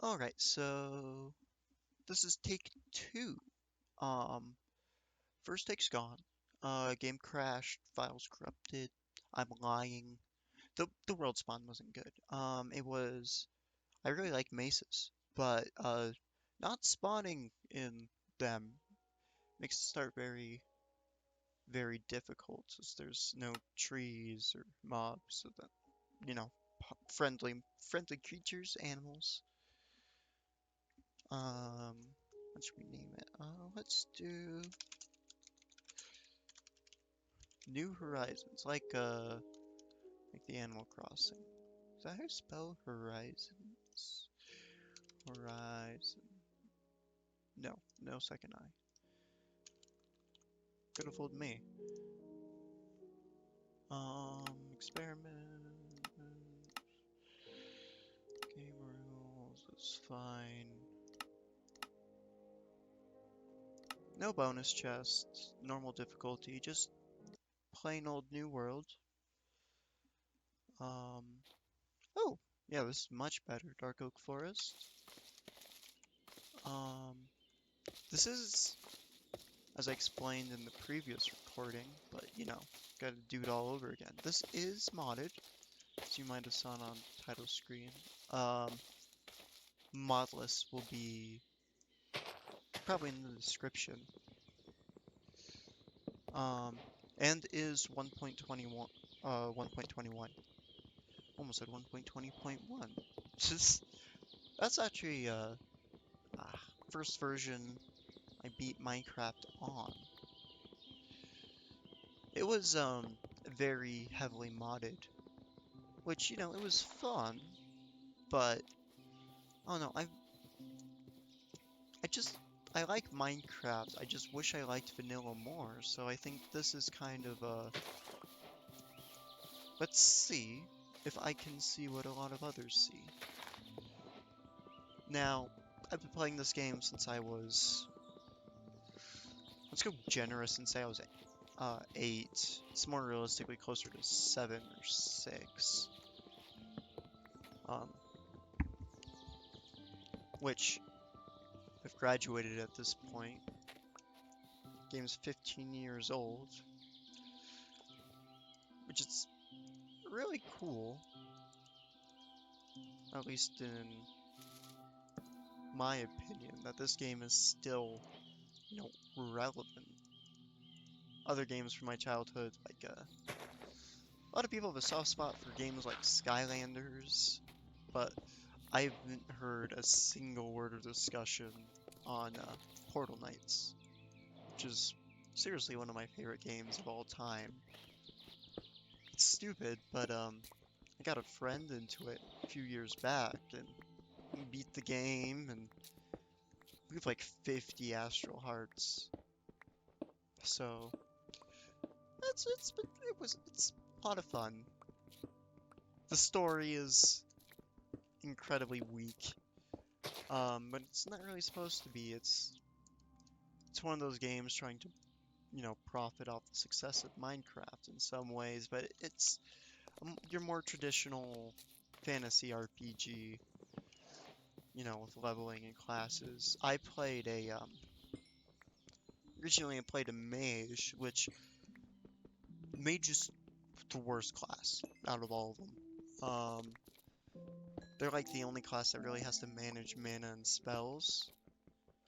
Alright, so this is take two. Um, First take's gone. Game crashed, files corrupted. I'm lying. The world spawn wasn't good. It was I really like mesas, but not spawning in them makes the start very difficult, since there's no trees or mobs, so that you know friendly creatures, animals. Um, what should we name it? Let's do New Horizons, like the Animal Crossing. Is that how you spell Horizons? Horizon. No, no second I. Could have fooled me. Experiment. Game rules is fine. No bonus chests. Normal difficulty. Just plain old New World. Um. Oh, yeah, this is much better. Dark Oak Forest. Um. This is, as I explained in the previous recording, but gotta do it all over again. This is modded, as you might have seen on title screen. Um, Mod list will be probably in the description. Um, and is 1.21, 1.21. Almost said 1.20.1. Just that's actually first version I beat Minecraft on. It was very heavily modded, which it was fun, but I don't know. I just I like Minecraft. I just wish I liked vanilla more. So I think this is kind of a let's see if I can see what a lot of others see. Now, I've been playing this game since I was, let's go generous and say I was 8. It's more realistically closer to 7 or 6. Um, which I've graduated at this point. Game's 15 years old, which is really cool, at least in my opinion, that this game is still, relevant. Other games from my childhood, like, a lot of people have a soft spot for games like Skylanders, but I haven't heard a single word of discussion on Portal Knights, which is seriously one of my favorite games of all time. It's stupid, but I got a friend into it a few years back, and we beat the game, and we have like 50 Astral Hearts. So it's a lot of fun. The story is incredibly weak, but it's not really supposed to be. It's one of those games trying to profit off the success of Minecraft in some ways, but it's your more traditional fantasy RPG, with leveling and classes. Originally I played a mage, which mage is the worst class out of all of them. They're like the only class that really has to manage mana and spells.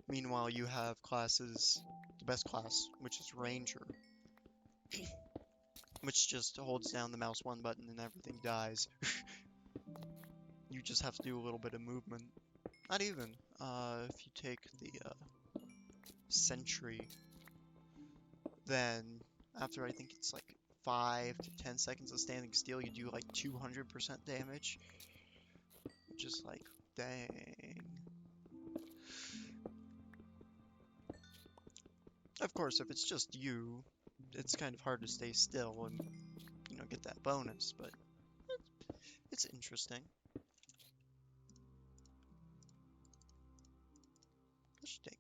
Meanwhile, you have classes, the best class, which is Ranger, which just holds down the mouse one button and everything dies. You just have to do a little bit of movement. Not even. If you take the Sentry, then after I think it's like 5 to 10 seconds of standing still, you do like 200% damage. Just like, dang. Of course, if it's just you, it's kind of hard to stay still and, get that bonus, but it's interesting. Let's take,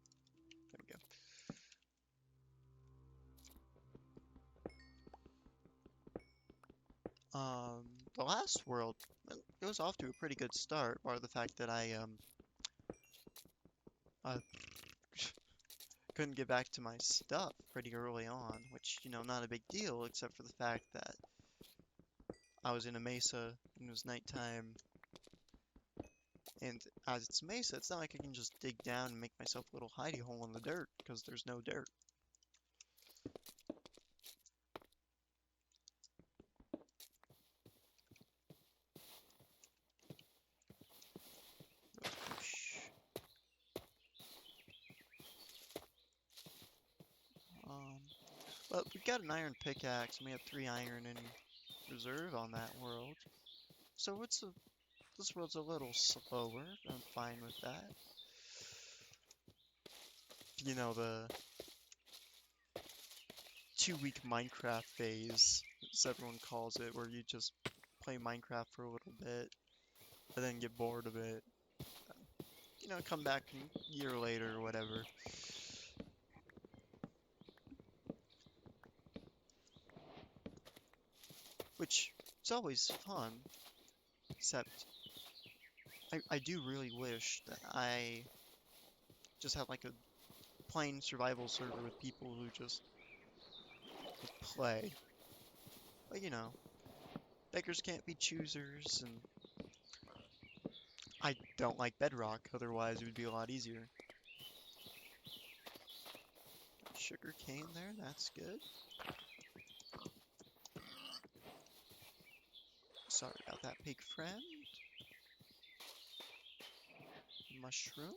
there we go. The last world, it was off to a pretty good start, bar the fact that I couldn't get back to my stuff pretty early on, which, not a big deal, except for the fact that I was in a mesa and it was nighttime. And as it's mesa, it's not like I can just dig down and make myself a little hidey hole in the dirt, because there's no dirt. Um, but we've got an iron pickaxe, and we have 3 iron in reserve on that world. So this world's a little slower. I'm fine with that. The 2-week Minecraft phase, as everyone calls it, where you just play Minecraft for a little bit, and then get bored of it. Come back a year later or whatever. Which, it's always fun, except I do really wish that I just had like a plain survival server with people who just play. But beggars can't be choosers, and I don't like Bedrock, otherwise it would be a lot easier. Sugar cane there, that's good. Sorry about that, pig friend. Mushroom.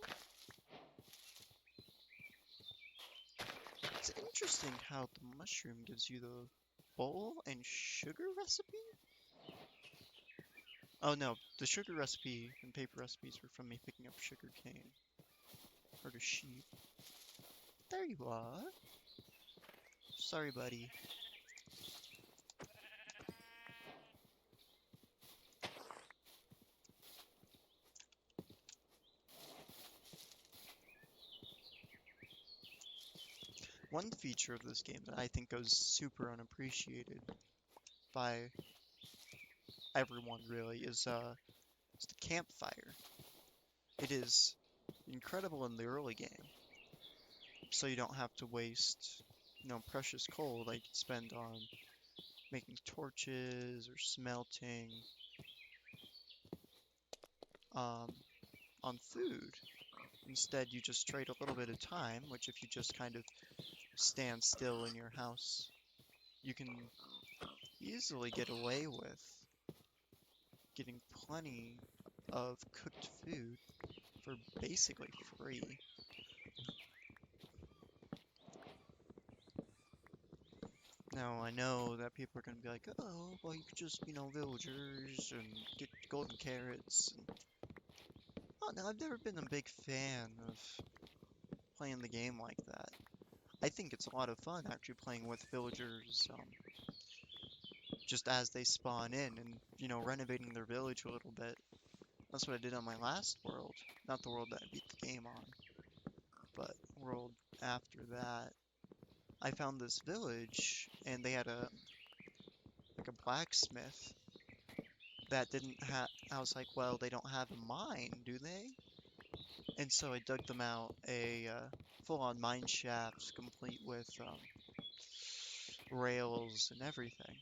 It's interesting how the mushroom gives you the bowl and sugar recipe? Oh no, the sugar recipe and paper recipes were from me picking up sugar cane. Or the sheep. There you are. Sorry, buddy. One feature of this game that I think goes super unappreciated by everyone really is the campfire. It is incredible in the early game, so you don't have to waste, precious coal that you could spend on making torches or smelting, on food. Instead, you just trade a little bit of time, which if you just kind of stand still in your house, you can easily get away with getting plenty of cooked food for basically free. Now, I know that people are going to be like, oh, well, you could just, villagers and get golden carrots. And... Oh, no, I've never been a big fan of playing the game like that. I think it's a lot of fun actually playing with villagers, just as they spawn in and, renovating their village a little bit. That's what I did on my last world. Not the world that I beat the game on, but world after that. I found this village, and they had a blacksmith that didn't have. I was like, well, they don't have a mine, do they? And so I dug them out a full-on mine shaft, complete with rails and everything.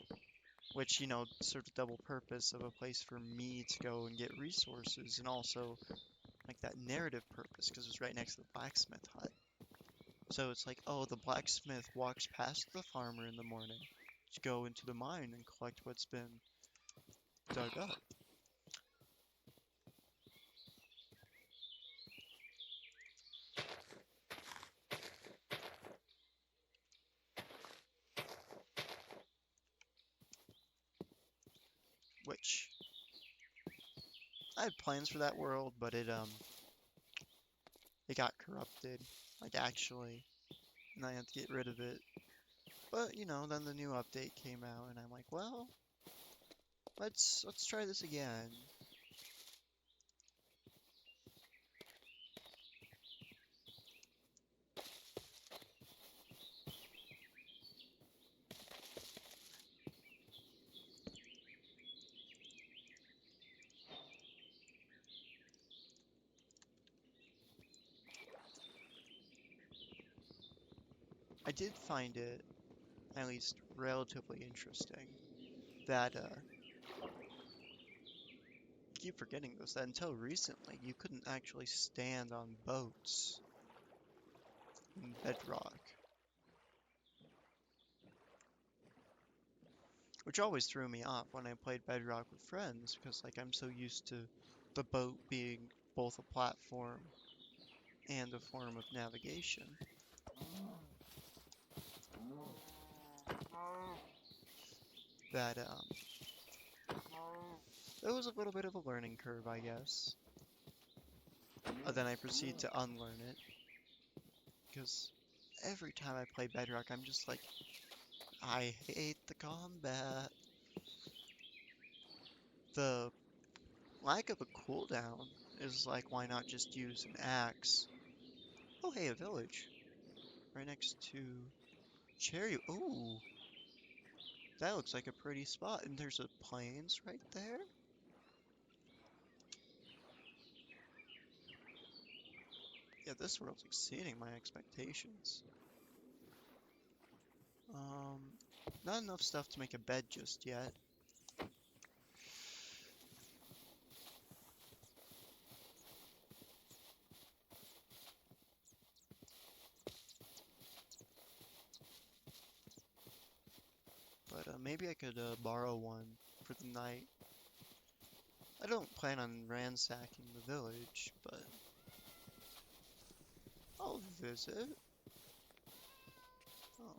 Which, served a double purpose of a place for me to go and get resources, and also like that narrative purpose, because it was right next to the blacksmith hut. So it's like, oh, the blacksmith walks past the farmer in the morning to go into the mine and collect what's been dug up. Which I had plans for that world, but it got corrupted, like actually, and I had to get rid of it. But then the new update came out, and I'm like, well, let's try this again. I did find it at least relatively interesting that keep forgetting this, that until recently you couldn't actually stand on boats in Bedrock. Which always threw me off when I played Bedrock with friends, because like I'm so used to the boat being both a platform and a form of navigation. That it was a little bit of a learning curve, I guess. Then I proceed to unlearn it, because every time I play Bedrock, I'm just like, I hate the combat. The lack of a cooldown is like, why not just use an axe? Oh, hey, a village. Right next to Cherry. Ooh, that looks like a pretty spot. And there's a plains right there. Yeah, this world's exceeding my expectations. Not enough stuff to make a bed just yet. But maybe I could borrow one for the night. I don't plan on ransacking the village, but I'll visit. Oh.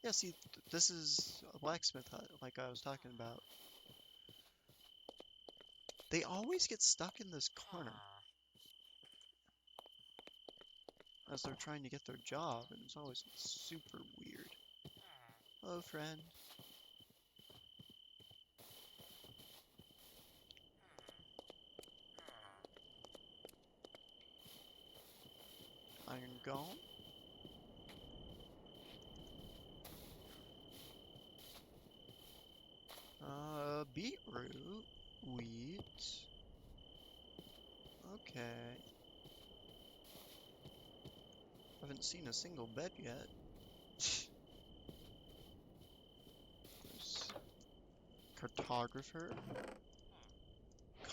Yeah, see, this is a blacksmith hut, like I was talking about. They always get stuck in this corner as they're trying to get their job, and it's always super weird. Hello, friend. Iron Golem. Beetroot. Wheat. Okay. Haven't seen a single bed yet. There's cartographer.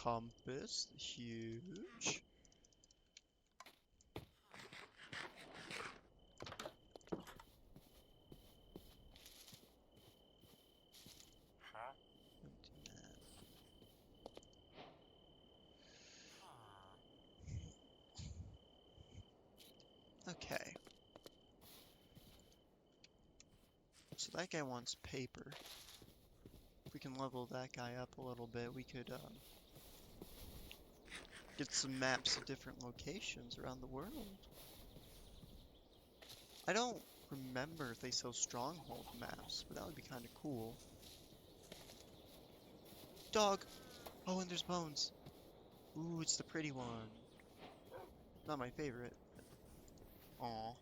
Compass. Huge. Okay. So that guy wants paper. If we can level that guy up a little bit, we could get some maps of different locations around the world. I don't remember if they sell stronghold maps, but that would be kind of cool. Dog! Oh, and there's bones. Ooh, it's the pretty one. Not my favorite. Aw.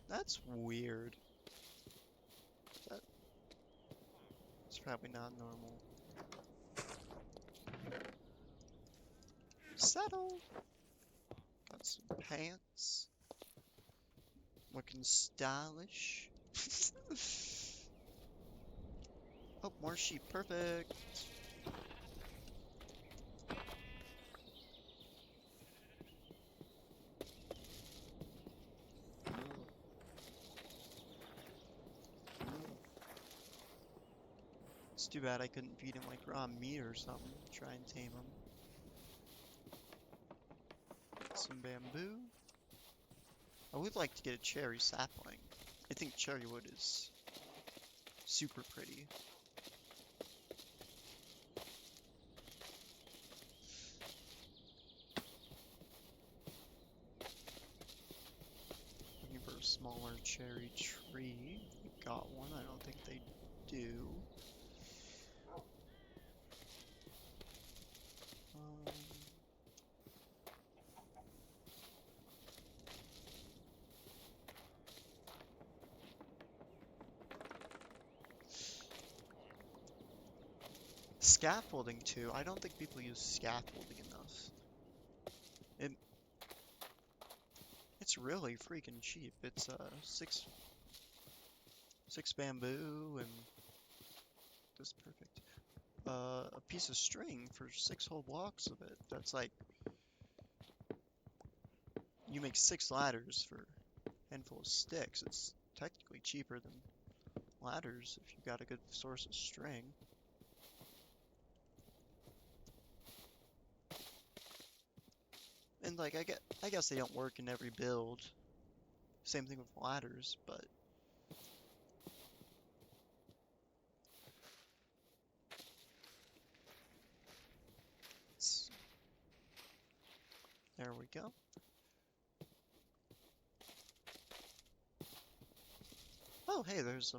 That's weird. That's probably not normal. Settle! Got some pants. Looking stylish. Oh, more sheep. Perfect. It's too bad I couldn't feed him like raw meat or something. Try and tame him. Some bamboo. I would like to get a cherry sapling. I think cherry wood is super pretty. Looking for a smaller cherry tree. We got one. I don't think they do. Scaffolding too. I don't think people use scaffolding enough. It's really freaking cheap. It's six bamboo and this perfect. A piece of string for 6 whole blocks of it. That's like you make 6 ladders for a handful of sticks. It's technically cheaper than ladders if you got a good source of string. And like I guess they don't work in every build. Same thing with ladders, but there we go. Oh, hey, there's a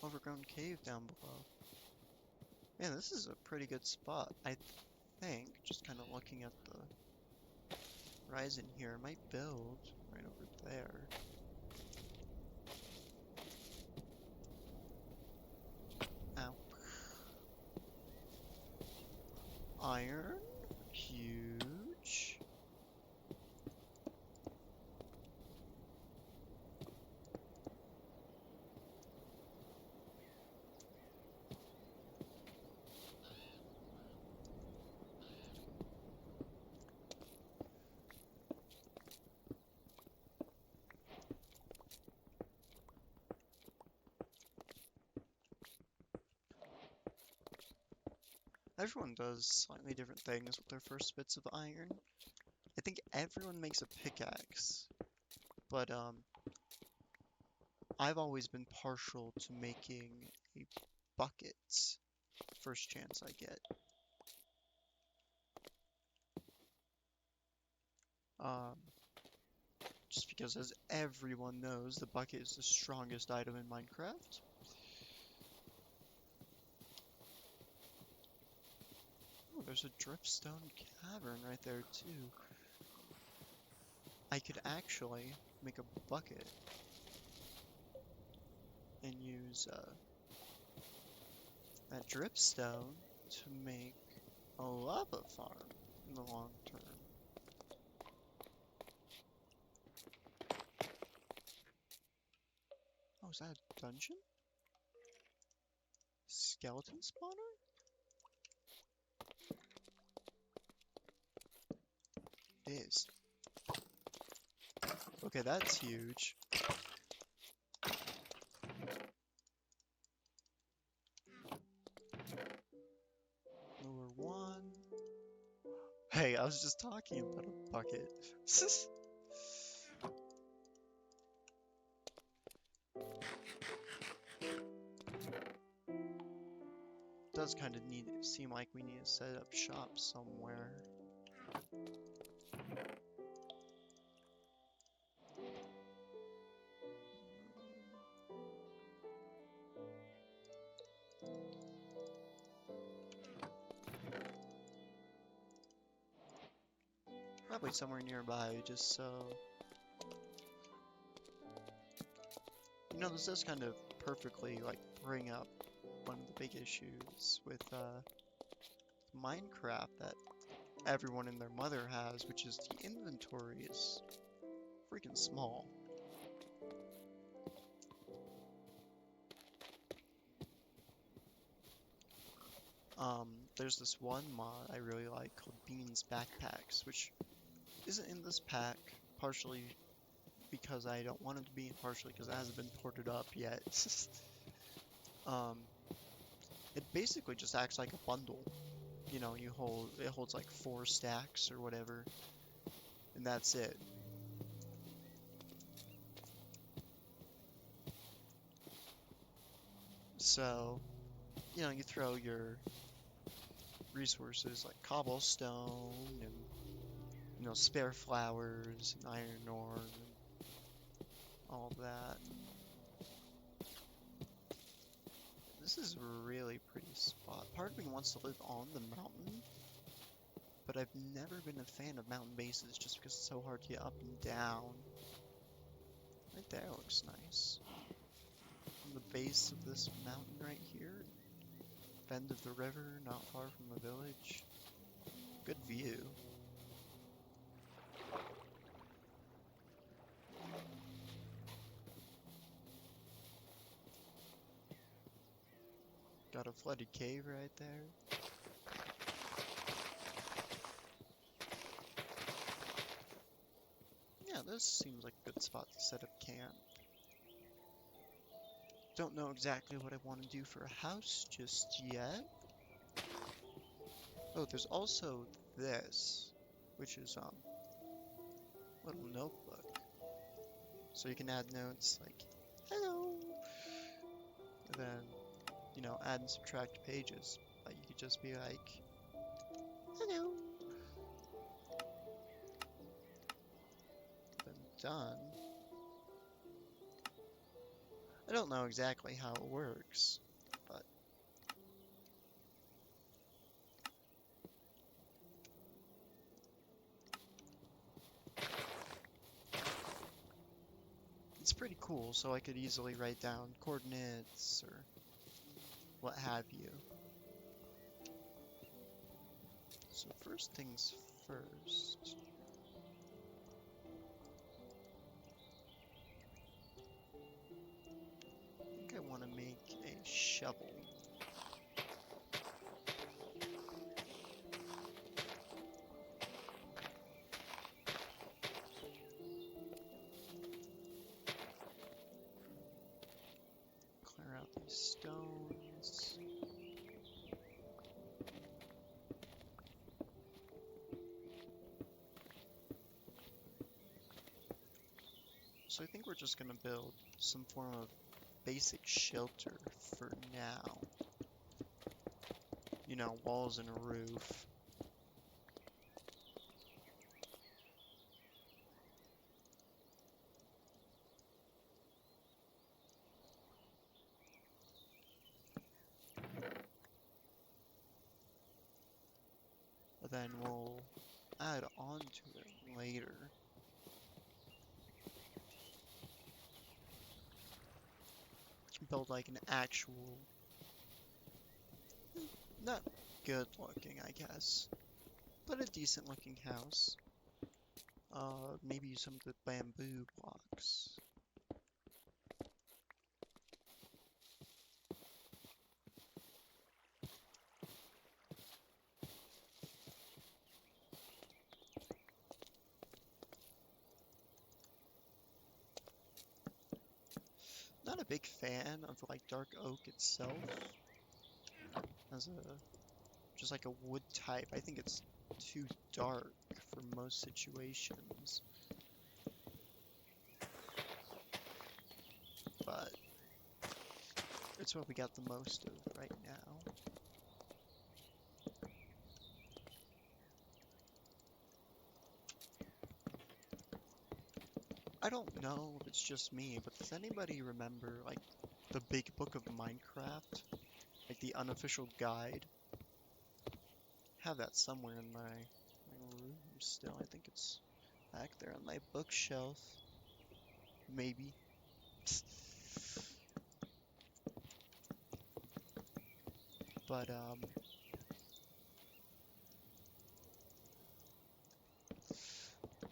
overgrown cave down below. Man, this is a pretty good spot, I think. Just kind of looking at the horizon here. I might build right over there. Ow. Iron. Huge. Everyone does slightly different things with their first bits of iron. I think everyone makes a pickaxe, but I've always been partial to making a bucket first chance I get. Um, just because as everyone knows, the bucket is the strongest item in Minecraft. Oh, there's a dripstone cavern right there too. I could actually make a bucket and use that dripstone to make a lava farm in the long term. Oh, is that a dungeon? Skeleton spawner? It is. Okay, that's huge. Lower one. Hey, I was just talking about a bucket. Does kind of seem like we need to set up shop somewhere. Probably somewhere nearby, just so... You know, this does kind of perfectly, like, bring up one of the big issues with, Minecraft that everyone and their mother has, which is the inventory is freaking small. There's this one mod I really like called Beans Backpacks, which isn't in this pack, partially because I don't want it to be, and partially because it hasn't been ported up yet. It basically just acts like a bundle. You know, it holds like 4 stacks or whatever, and that's it. So, you know, you throw your resources like cobblestone and, you know, spare flowers and iron ore and all that. This is a really pretty spot. Part of me wants to live on the mountain, but I've never been a fan of mountain bases just because it's so hard to get up and down. Right there looks nice. On the base of this mountain right here, bend of the river, not far from the village. Good view. Got a flooded cave right there. Yeah, this seems like a good spot to set up camp. Don't know exactly what I want to do for a house just yet. Oh, there's also this, which is little notebook. So you can add notes like, hello, and then, you know, add and subtract pages. But you could just be like, hello. Then done. I don't know exactly how it works, but it's pretty cool, so I could easily write down coordinates or what have you. So first things first. I think I want to make a shovel. Clear out these stones. So I think we're just gonna build some form of basic shelter for now. You know, walls and a roof. But then we'll add on to it later. Build like an actual, not good looking, I guess, but a decent looking house. Maybe some of the bamboo blocks. Not a big fan of like dark oak itself as a just like a wood type. I think it's too dark for most situations. But it's what we got the most of right now. I don't know if it's just me, but does anybody remember like the big book of Minecraft? Like the unofficial guide? I have that somewhere in my room still. I think it's back there on my bookshelf. Maybe. But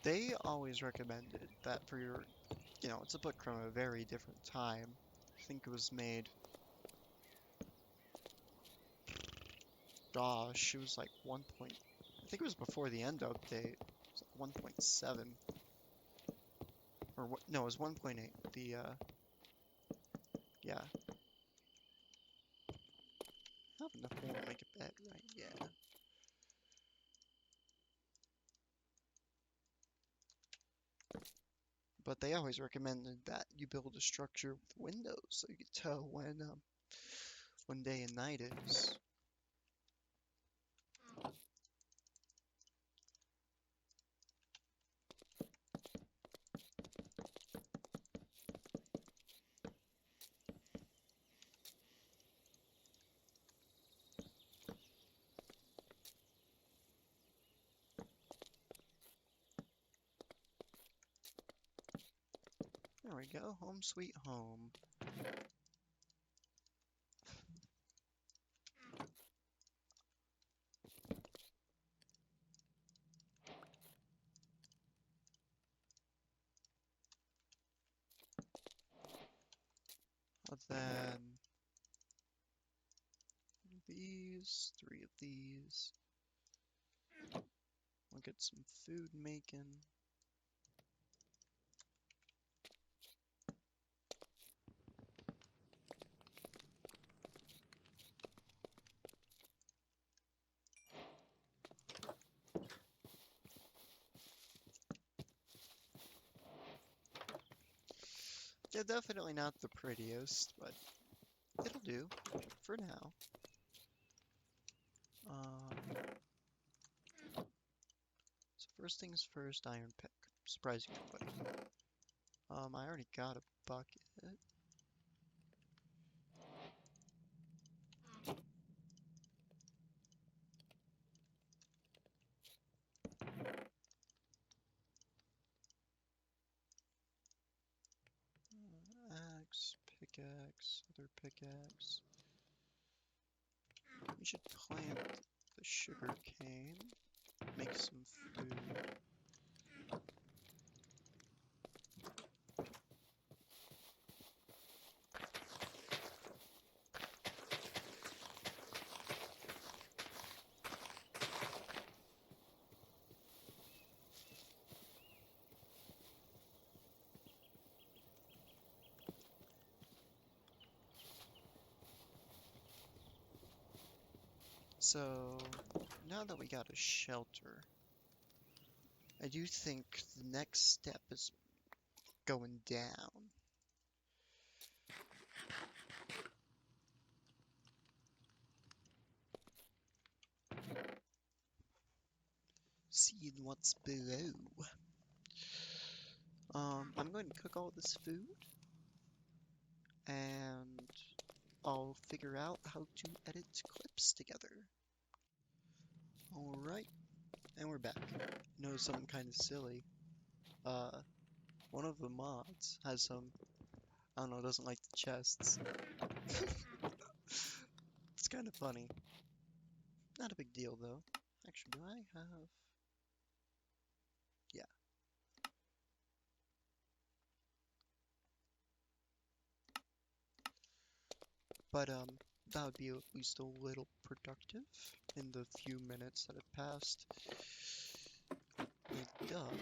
they always recommended that for your, you know, it's a book from a very different time. I think it was made, gosh, it was like 1 point, I think it was before the end update. It was like 1.7. Or what, no, it was 1.8. The, yeah. Not enough wool to make a bed, right? Yeah. But they always recommended that you build a structure with windows so you can tell when day and night is. There we go, home sweet home. then these, 3 of these. We'll get some food making. Yeah, definitely not the prettiest, but it'll do for now. So first things first, iron pick. Surprising nobody. I already got a bucket. Axe, pickaxe, other pickaxe. We should plant the sugar cane. Make some food. So, now that we got a shelter, I do think the next step is going down. Seeing what's below. I'm going to cook all this food, and I'll figure out how to edit clips together. Alright, and we're back. Notice something kind of silly. One of the mods has some, I don't know, doesn't like the chests. It's kind of funny. Not a big deal though. Actually, do I have... Yeah. But, that would be at least a little productive in the few minutes that have passed. We dug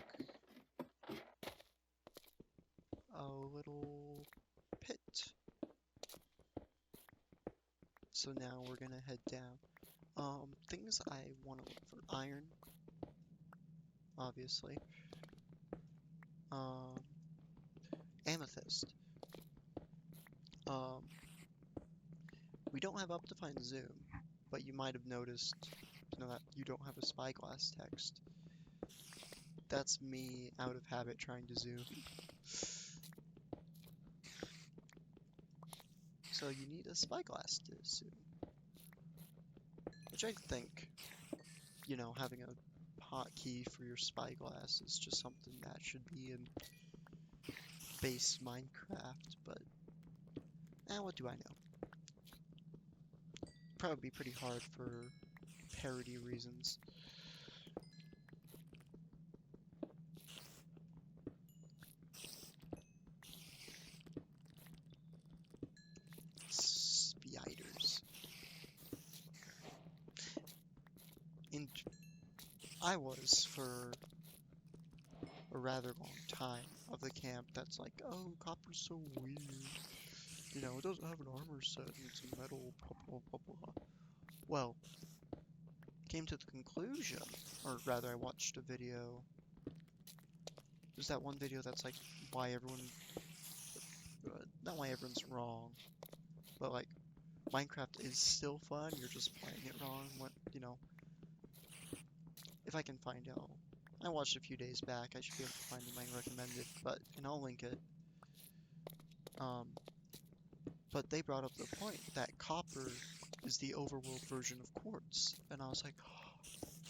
a little pit. So now we're gonna head down. Things I want to look for: iron, obviously. Amethyst. We don't have up-defined zoom, but you might have noticed, that you don't have a spyglass text. That's me out of habit trying to zoom. So you need a spyglass to zoom. Which I think, having a hotkey for your spyglass is just something that should be in base Minecraft, but what do I know? Probably be pretty hard for parody reasons. Spiders. And I was for a rather long time of the camp that's like, oh, copper's so weird. It doesn't have an armor set and it's a metal, blah blah blah blah. Well, came to the conclusion, or rather I watched a video. There's that one video that's like why everyone, not why everyone's wrong, but like Minecraft is still fun, you're just playing it wrong. If I can find out. I watched a few days back, I should be able to find my recommended, and I'll link it. But they brought up the point that copper is the overworld version of quartz, and I was like, oh,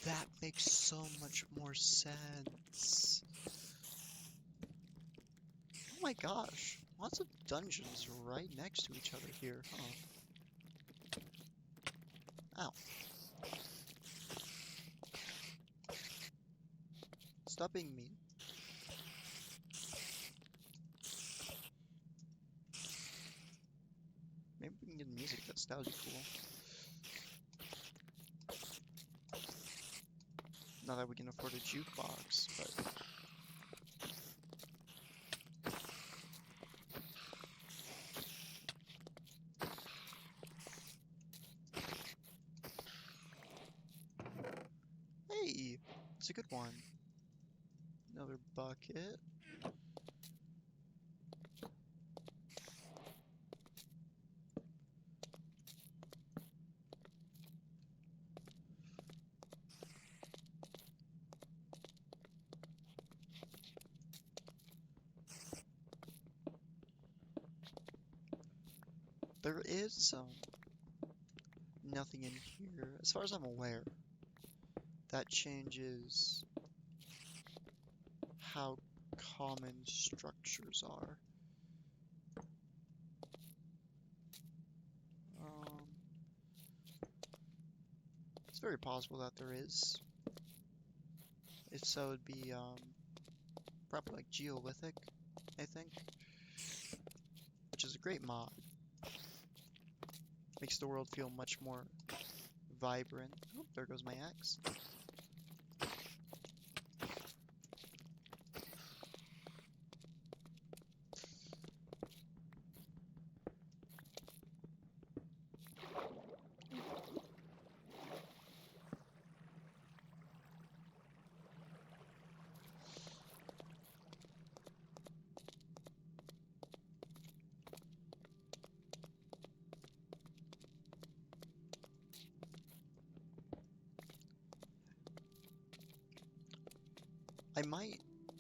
that makes so much more sense. Oh my gosh, lots of dungeons right next to each other here, huh? Ow. Stop being mean. Maybe we can get music that's nostalgia cool. Not that we can afford a jukebox, but... Hey! It's a good one. Another bucket. There is nothing in here, as far as I'm aware, that changes how common structures are. It's very possible that there is. If so, it'd be probably like Geophilic, I think, which is a great mod. Makes the world feel much more vibrant. Oh, there goes my axe.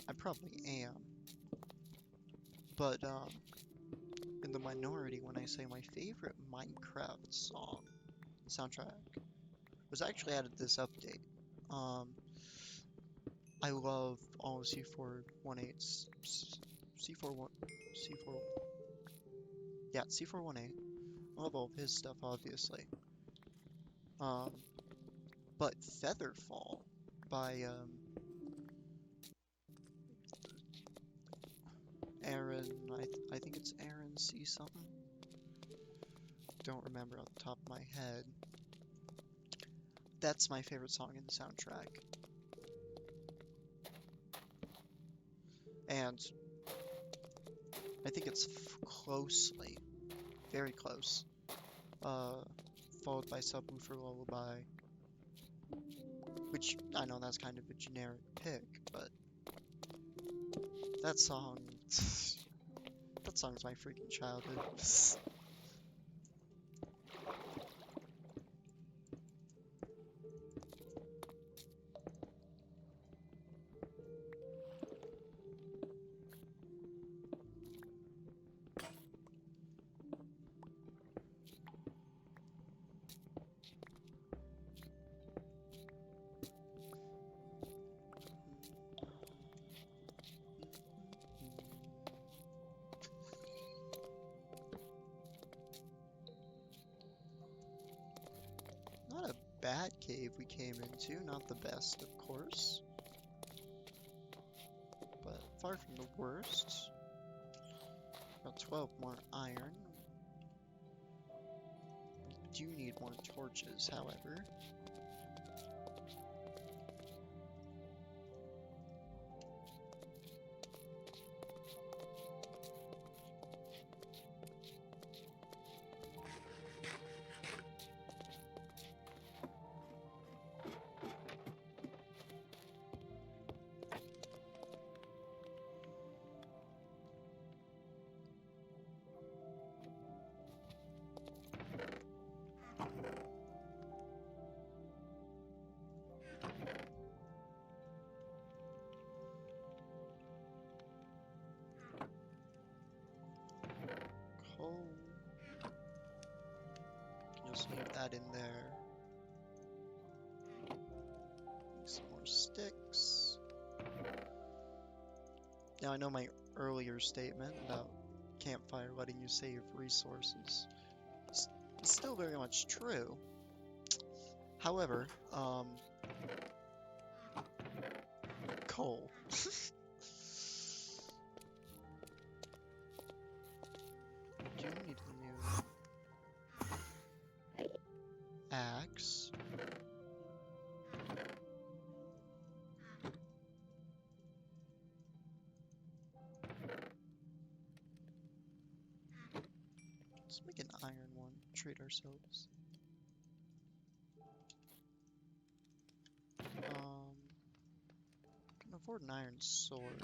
I probably am, but in the minority when I say my favorite Minecraft song soundtrack was actually added this update. I love all of C418's C4 yeah, C418. I love all of his stuff, obviously. But Featherfall by Aaron, I think it's Aaron C something. Don't remember off the top of my head. That's my favorite song in the soundtrack. And I think it's closely, very close, followed by Subwoofer Lullaby, which I know that's kind of a generic pick, but that song, that song's my freaking childhood. Not a bad cave we came into, not the best, of course, but far from the worst. Got 12 more iron. We do need more torches, however. Coal. Just leave that in there. Some more sticks. Now I know my earlier statement about campfire letting you save resources is still very much true. However, coal. Do need a new axe. Let's make an iron one, trade ourselves. Can afford an iron sword,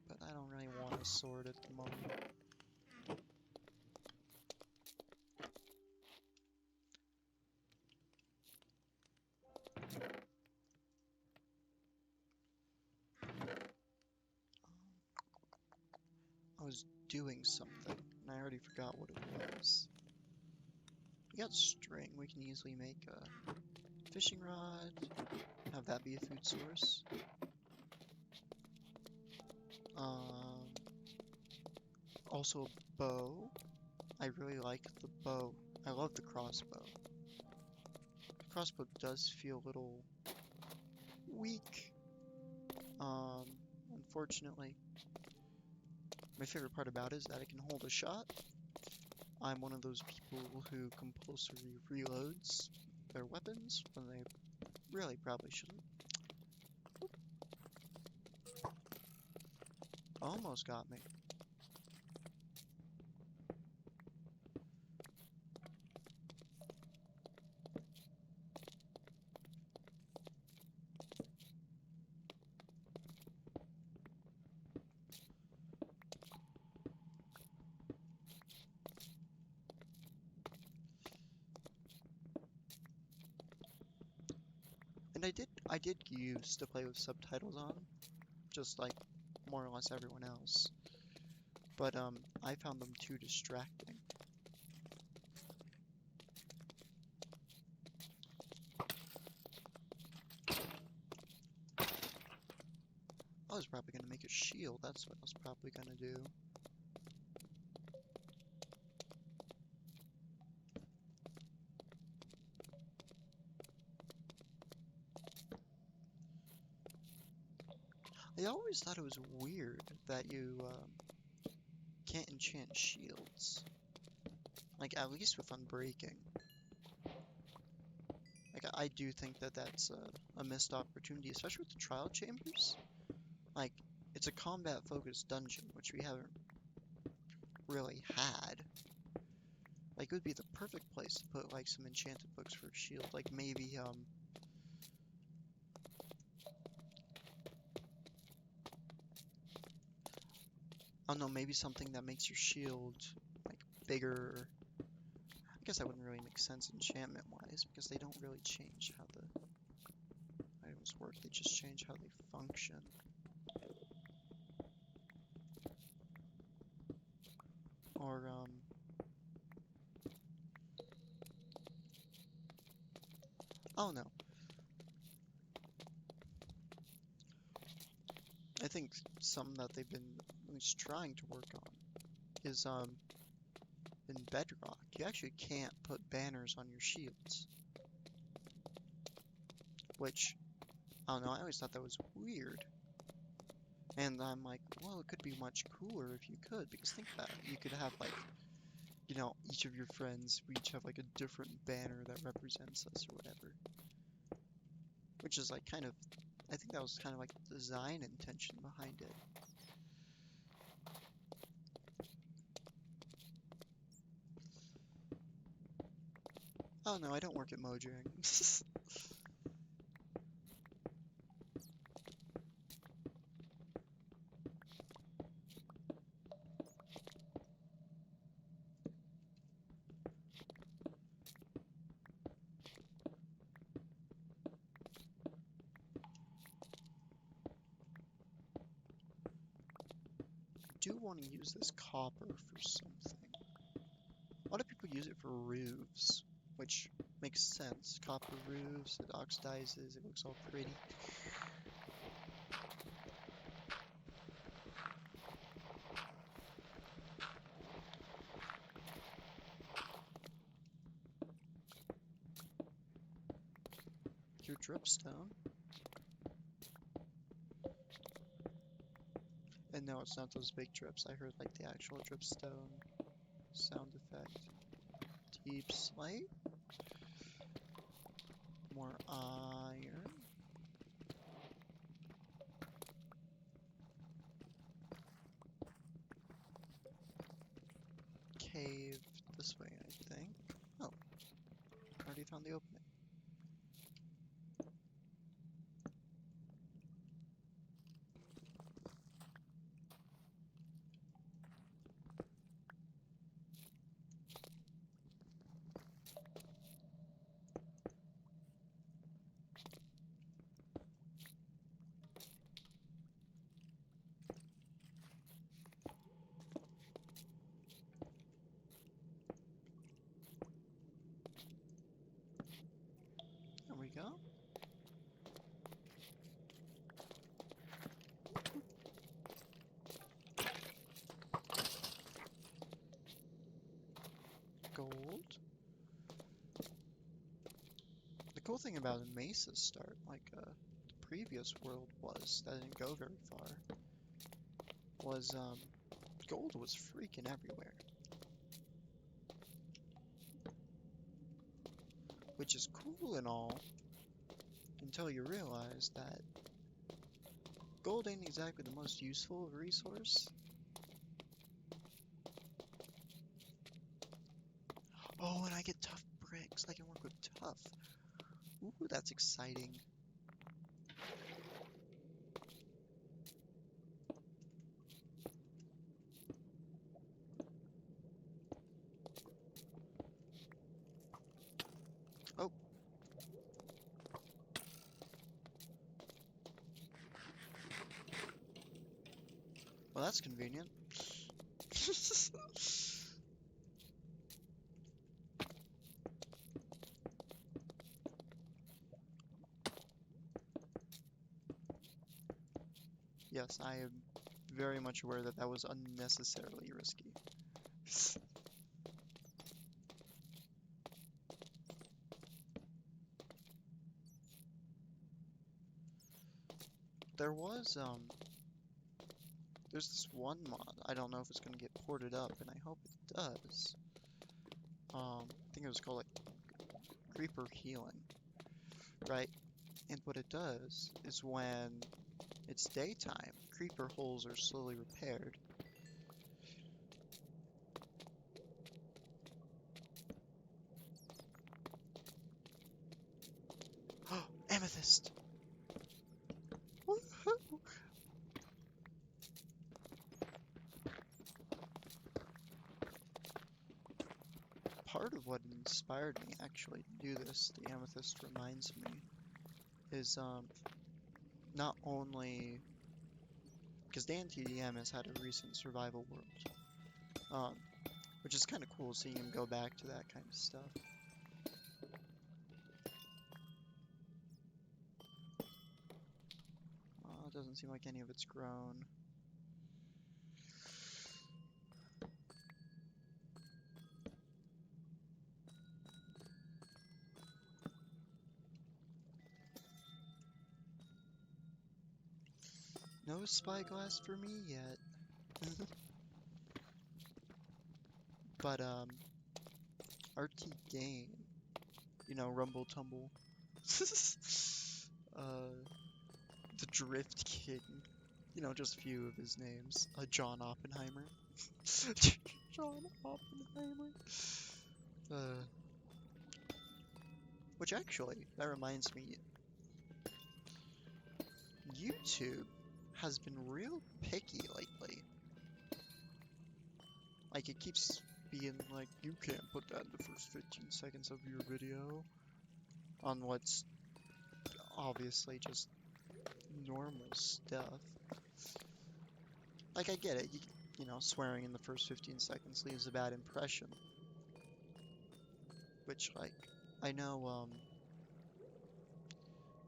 but I don't really want a sword at the moment. I was doing something, and I already forgot what it was. We got string. We can easily make a fishing rod, have that be a food source. Also a bow. I really like the bow. I love the crossbow. The crossbow does feel a little weak. Unfortunately. My favorite part about it is that it can hold a shot. I'm one of those people who compulsory reloads their weapons when they really probably shouldn't. Almost got me. And I did used to play with subtitles on, just like more or less everyone else. But I found them too distracting. I was probably gonna make a shield, that's what I was probably gonna do. I always thought it was weird that you can't enchant shields. Like, at least with Unbreaking. Like, I do think that that's a missed opportunity, especially with the trial chambers. Like, it's a combat-focused dungeon, which we haven't really had. Like, it would be the perfect place to put, like, some enchanted books for a shield. Like, maybe, I don't know, maybe something that makes your shield, like, bigger. I guess that wouldn't really make sense enchantment-wise, because they don't really change how the items work. They just change how they function. Or, oh no. I think some that they've been at least trying to work on is, in Bedrock, you actually can't put banners on your shields. Which, I don't know, I always thought that was weird. And I'm like, well, it could be much cooler if you could, because think about it, you could have, like, you know, each of your friends, we each have, like, a different banner that represents us or whatever. Which is, like, kind of, I think that was kind of, like, the design intention behind it. Oh no, I don't work at Mojang. I do want to use this copper for something. A lot of people use it for roofs, which makes sense. Copper roofs, it oxidizes, it looks all pretty. Your dripstone. And no, it's not those big drips. I heard like the actual dripstone sound effect. Deep slate? more iron. Cave this way, I think. Oh, already found the opening. There we go. Gold. The cool thing about a Mesa start, like the previous world was, that didn't go very far, was gold was freaking everywhere. Which is cool and all, until you realize that gold ain't exactly the most useful resource. Oh, and I get tough bricks. I can work with tough. Ooh, that's exciting. Oh. Well, that's convenient. Yes, I am very much aware that that was unnecessarily risky. There was, there's this one mod, I don't know if it's gonna get ported up, and I hope it does. I think it was called, like, Creeper Healing, right? And what it does is when it's daytime, creeper holes are slowly repaired. Oh, amethyst! Woohoo! Part of what inspired me actually to do this, the amethyst reminds me, is not only because Dan TDM has had a recent survival world, which is kind of cool seeing him go back to that kind of stuff. It doesn't seem like any of it's grown. No spyglass for me yet. But, RT Game, you know, Rumble Tumble, the Drift King, you know, just a few of his names, John Oppenheimer, John Oppenheimer, which actually, that reminds me, YouTube has been real picky lately. Like, it keeps being like, you can't put that in the first 15 seconds of your video, on what's obviously just normal stuff. Like, I get it, you know, swearing in the first 15 seconds leaves a bad impression. Which, like, I know,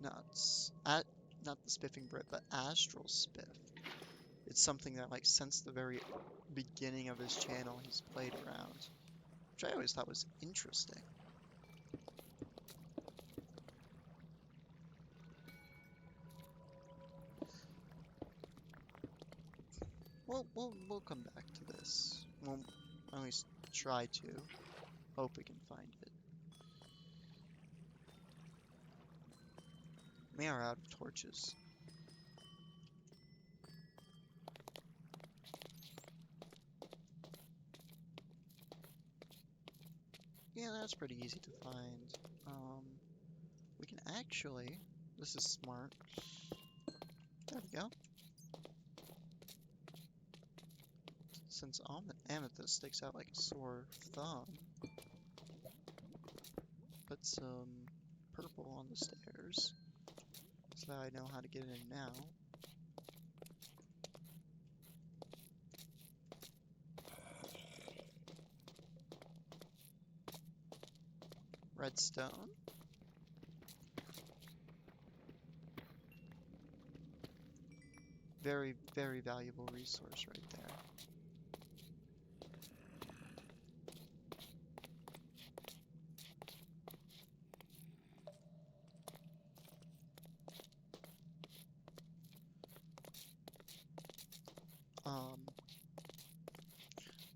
not the Spiffing Brit, but Astral Spiff. It's something that, like, since the very beginning of his channel, he's played around. Which I always thought was interesting. We'll come back to this. We'll at least try to. Hope we can find it. We are out of torches. Yeah, that's pretty easy to find. We can actually, this is smart. There we go. Since amethyst sticks out like a sore thumb, put some purple on the stairs so that I know how to get in now. Redstone. Very, very valuable resource right there.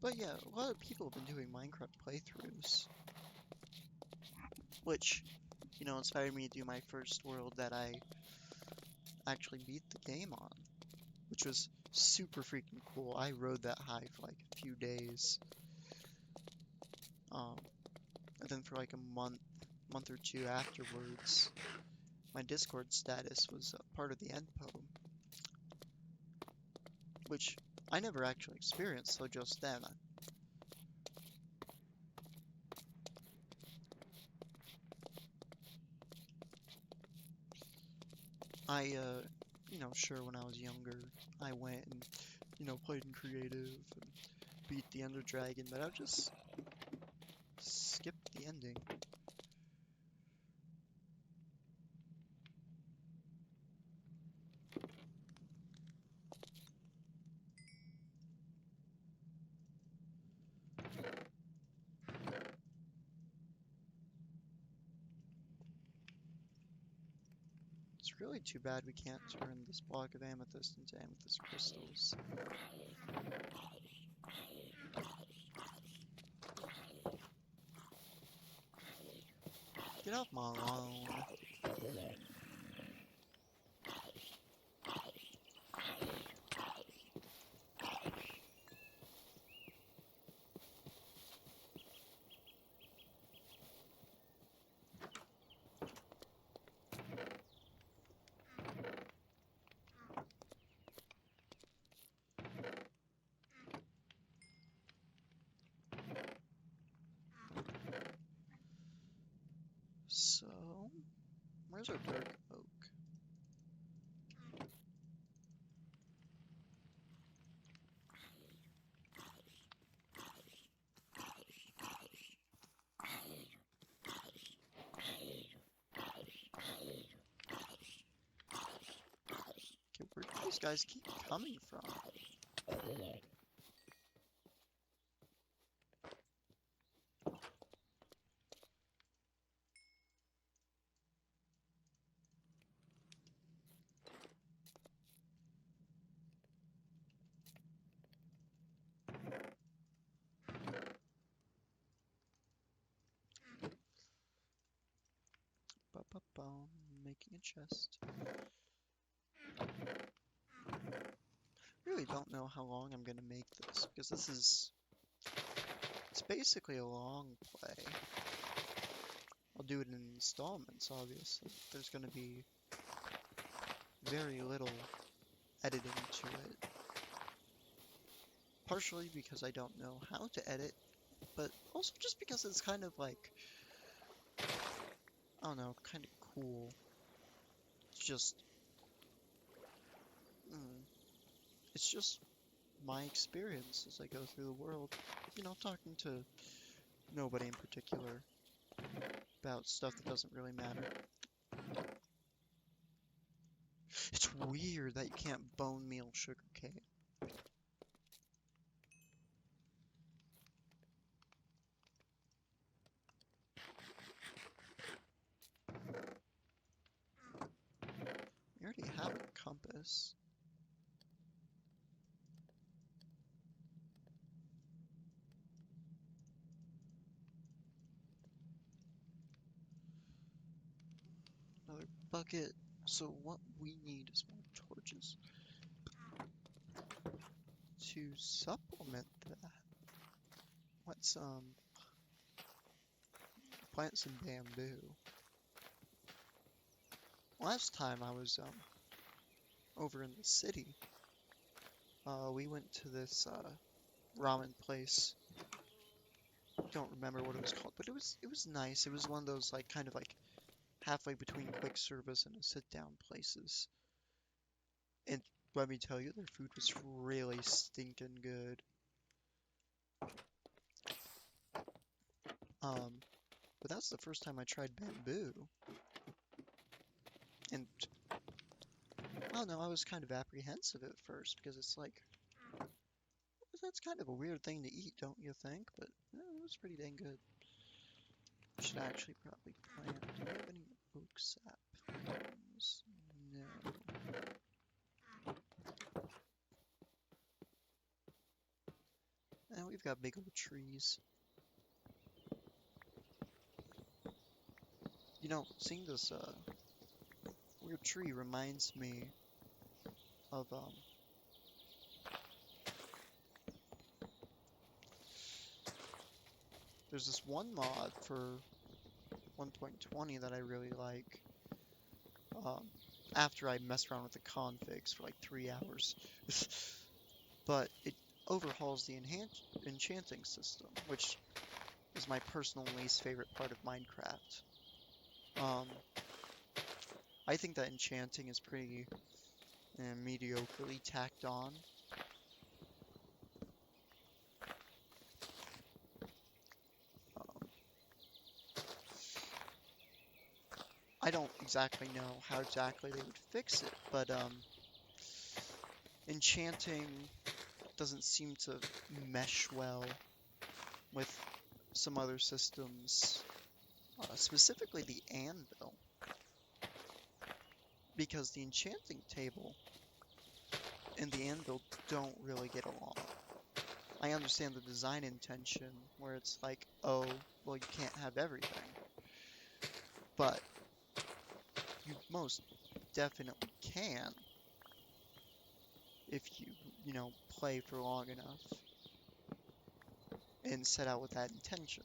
But yeah, a lot of people have been doing Minecraft playthroughs, which, you know, inspired me to do my first world that I actually beat the game on, which was super freaking cool. I rode that high for like a few days. And then for like a month or two afterwards, my Discord status was part of the end poem, which I never actually experienced, so just then. You know, sure, when I was younger, I went and, you know, played in creative and beat the Ender Dragon, but I'll just skip the ending. It's really too bad we can't turn this block of amethyst into amethyst crystals. Get off my lawn. So, where's our dark oak? Okay, where do these guys keep coming from? Ba-ba-bum, making a chest. Really don't know how long I'm gonna make this, because it's basically a long play. I'll do it in installments, obviously. There's gonna be very little editing to it. Partially because I don't know how to edit, but also just because it's kind of like, I don't know, kind of cool. It's just my experience as I go through the world, you know, talking to nobody in particular about stuff that doesn't really matter. It's weird that you can't bone meal sugarcane. We already have a compass. Another bucket. So what we need is more torches to supplement that. Let's plant some bamboo. Last time I was over in the city, we went to this ramen place. Don't remember what it was called, but it was nice. It was one of those like kind of like halfway between quick service and a sit down places. And let me tell you, their food was really stinking good. But that's the first time I tried bamboo. And I don't know, I was kind of apprehensive at first because it's like, that's kind of a weird thing to eat, don't you think? But it was pretty dang good. Should actually probably plant. Do we have any oak sap ones? No. And we've got big old trees. You know, seeing this weird tree reminds me of there's this one mod for 1.20 that I really like. After I mess around with the configs for like 3 hours. But it overhauls the enchanting system, which is my personal least favorite part of Minecraft. I think that enchanting is pretty mediocrely tacked on. I don't exactly know how exactly they would fix it, but enchanting doesn't seem to mesh well with some other systems, specifically the anvil, because the enchanting table and the anvil don't really get along. I understand the design intention where it's like, oh, well, you can't have everything, but you most definitely can if you know, play for long enough and set out with that intention.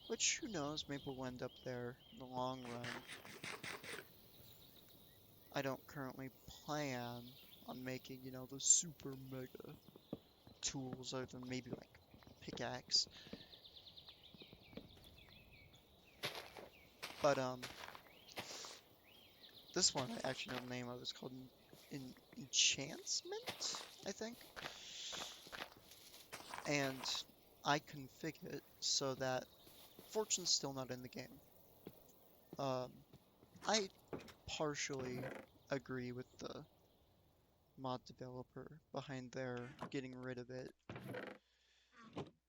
Which, who knows, maybe we'll end up there in the long run. I don't currently plan on making, you know, the super mega tools other than maybe like pickaxe. But this one I actually know the name of. It's called Enhancement, I think. And I config it so that Fortune's still not in the game. I partially agree with the mod developer behind their getting rid of it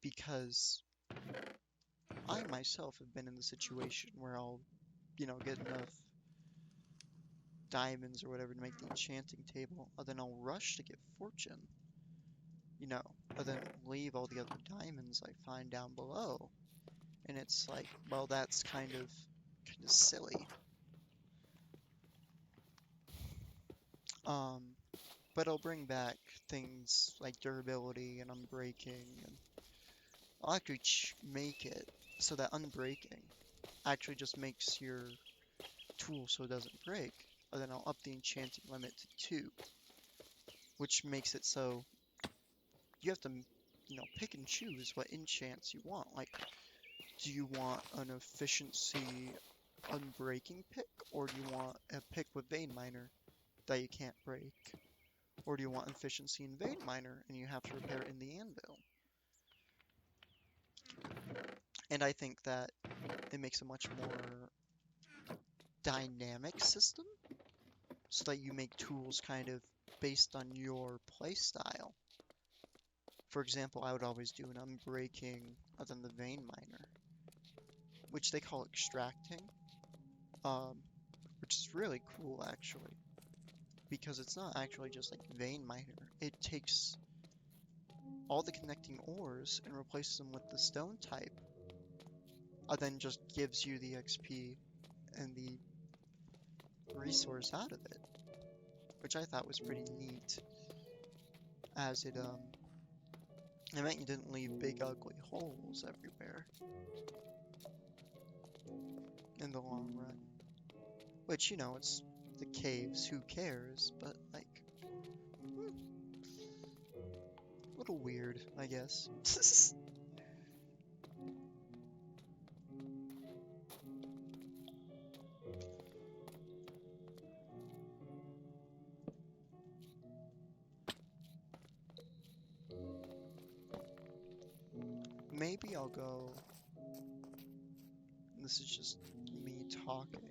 because I myself have been in the situation where I'll, you know, get enough diamonds or whatever to make the enchanting table, and then I'll rush to get fortune, you know, and then leave all the other diamonds I find down below. And it's like, well, that's kind of silly. But I'll bring back things like durability and unbreaking, and I'll actually make it so that unbreaking actually just makes your tool so it doesn't break, and then I'll up the enchanting limit to 2, which makes it so you have to, you know, pick and choose what enchants you want. Like, do you want an efficiency unbreaking pick, or do you want a pick with vein miner that you can't break? Or do you want efficiency in vein miner and you have to repair it in the anvil? And I think that it makes a much more dynamic system so that you make tools kind of based on your playstyle. For example, I would always do an unbreaking other than the vein miner, which they call extracting, which is really cool actually, because it's not actually just like vein miner. It takes all the connecting ores and replaces them with the stone type, and then just gives you the XP and the resource out of it, which I thought was pretty neat, as it meant you didn't leave big ugly holes everywhere in the long run. Which, you know, it's the caves, who cares, but like, a little weird, I guess. Maybe I'll go. This is just me talking.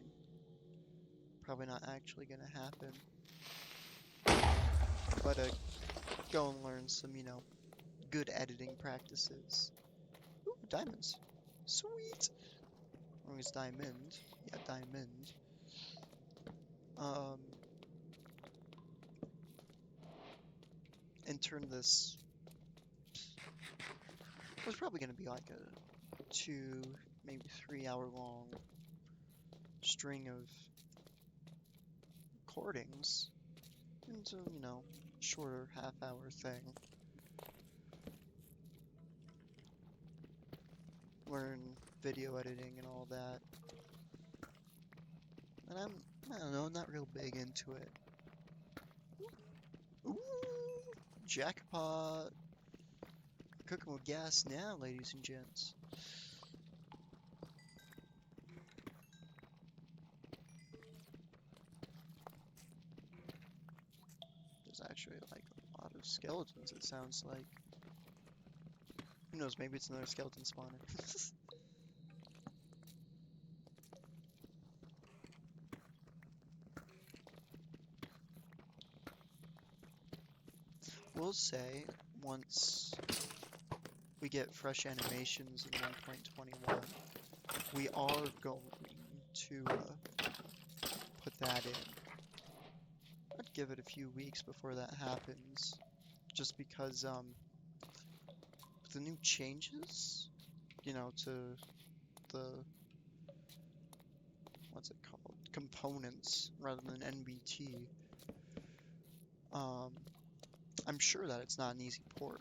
Probably not actually gonna happen. But go and learn some, you know, good editing practices. Ooh, diamonds. Sweet. As long as diamond. Yeah, diamond. And turn this. It was probably gonna be like a 2, maybe 3 hour long string of recordings into, you know, shorter half-hour thing. Learn video editing and all that. And I don't know, not real big into it. Ooh, jackpot! Cooking with gas now, ladies and gents. There's actually like a lot of skeletons, it sounds like. Who knows, maybe it's another skeleton spawner. We'll say, once we get fresh animations in 1.21, we are going to put that in. I'd give it a few weeks before that happens, just because the new changes, you know, to the, what's it called, components rather than NBT. I'm sure that it's not an easy port.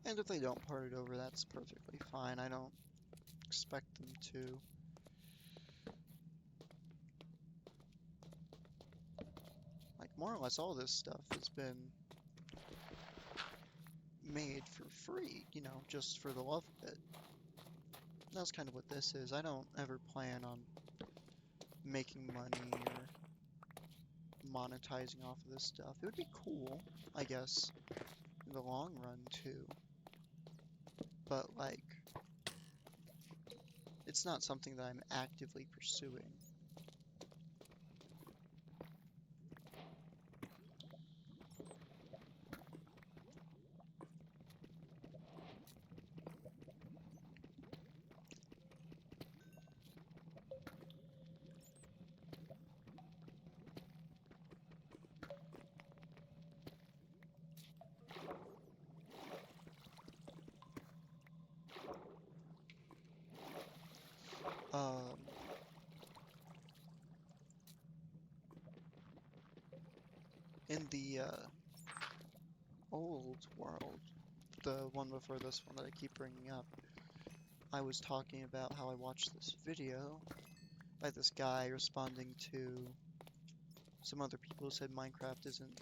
And if they don't port it over, that's perfectly fine. I don't expect them to. Like, more or less all this stuff has been made for free, you know, just for the love of it. That's kind of what this is. I don't ever plan on making money or monetizing off of this stuff. It would be cool, I guess, in the long run too. But like, it's not something that I'm actively pursuing. In the old world, the one before this one that I keep bringing up, I was talking about how I watched this video by this guy responding to some other people who said Minecraft isn't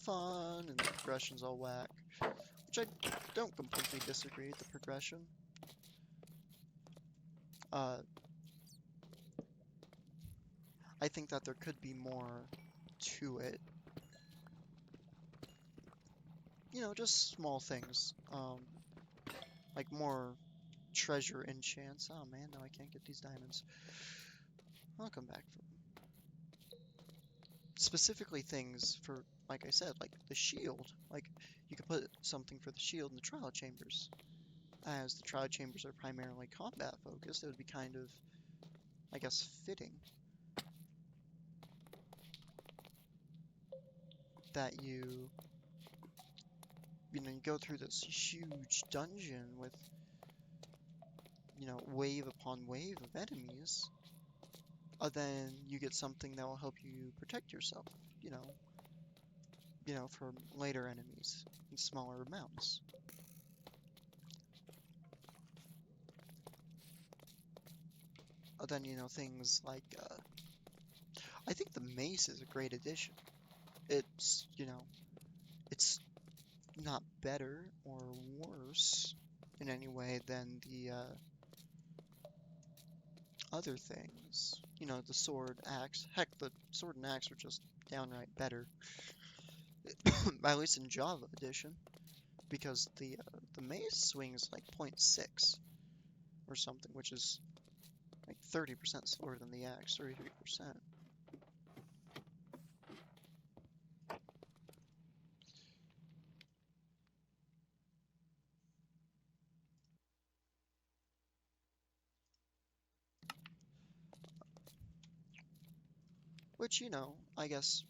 fun and the progression's all whack, which I don't completely disagree with the progression. I think that there could be more to it. You know, just small things. Like more treasure enchants. Oh man, now I can't get these diamonds. I'll come back for them. Specifically things for, like I said, like the shield. Like, you could put something for the shield in the trial chambers. As the trial chambers are primarily combat focused, it would be kind of, I guess, fitting that you go through this huge dungeon with you know, wave upon wave of enemies, then you get something that will help you protect yourself, you know, from later enemies in smaller amounts. Then, you know, things like, I think the mace is a great addition. It's, you know, it's not better or worse in any way than the other things. You know, the sword, axe. Heck, the sword and axe are just downright better, at least in Java edition, because the mace swings like 0.6 or something, which is like 30% slower than the axe, 33%. Which, you know, I guess,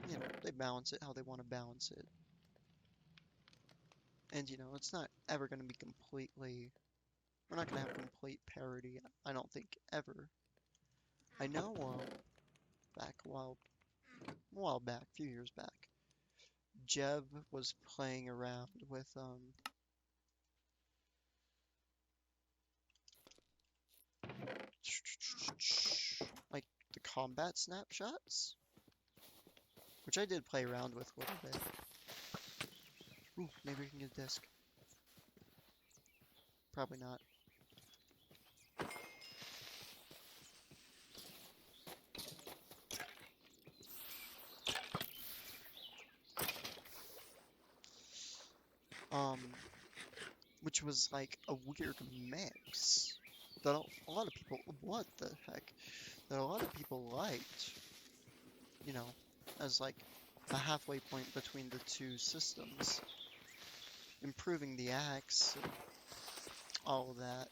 you know, they balance it how they want to balance it. And, you know, it's not ever going to be completely... We're not going to have complete parity, I don't think, ever. I know, back a while back, a few years back, Jeb was playing around with, like, the combat snapshots, which I did play around with a little bit. Ooh, maybe we can get a disc. Probably not. Which was like a weird mix that a lot of people, what the heck, that a lot of people liked, you know, as like a halfway point between the two systems, improving the axe and all of that.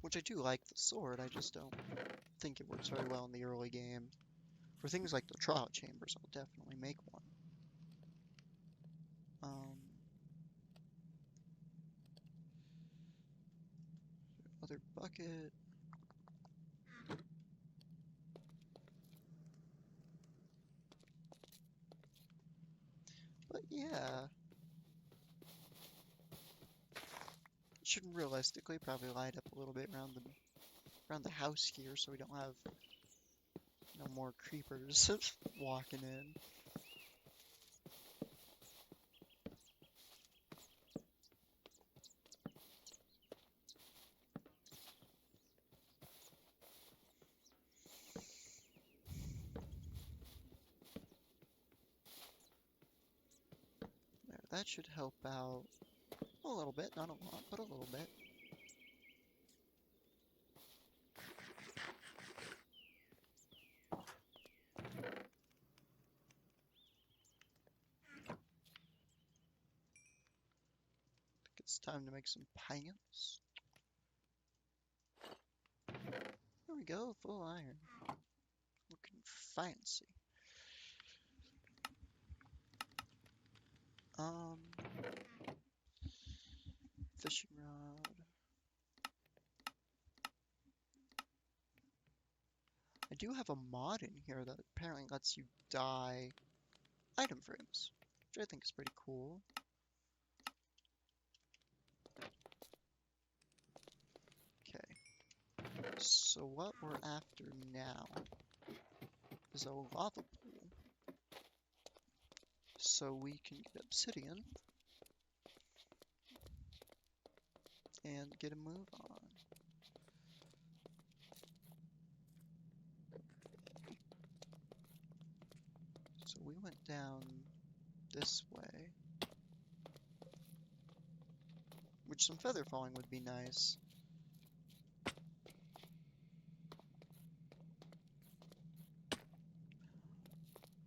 Which I do like the sword, I just don't think it works very well in the early game. For things like the trial chambers, I'll definitely make one. Other bucket. But yeah. It should realistically probably light up a little bit around the house here so we don't have no more creepers walking in. There, that should help out a little bit, not a lot, but a little bit. I think it's time to make some pants. There we go, full iron. Looking fancy. Fishing rod. I do have a mod in here that apparently lets you dye item frames, which I think is pretty cool. Okay, so what we're after now is a lava pool, so we can get obsidian and get a move on. So we went down this way, which some feather falling would be nice.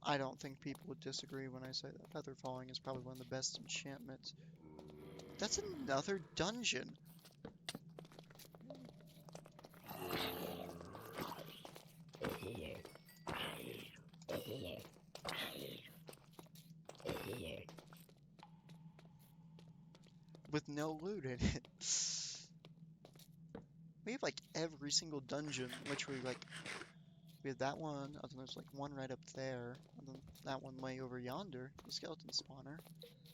I don't think people would disagree when I say that feather falling is probably one of the best enchantments. That's another dungeon. with no loot in it. We have like every single dungeon, literally like we have that one, and then there's like one right up there, and then that one way over yonder, the skeleton spawner,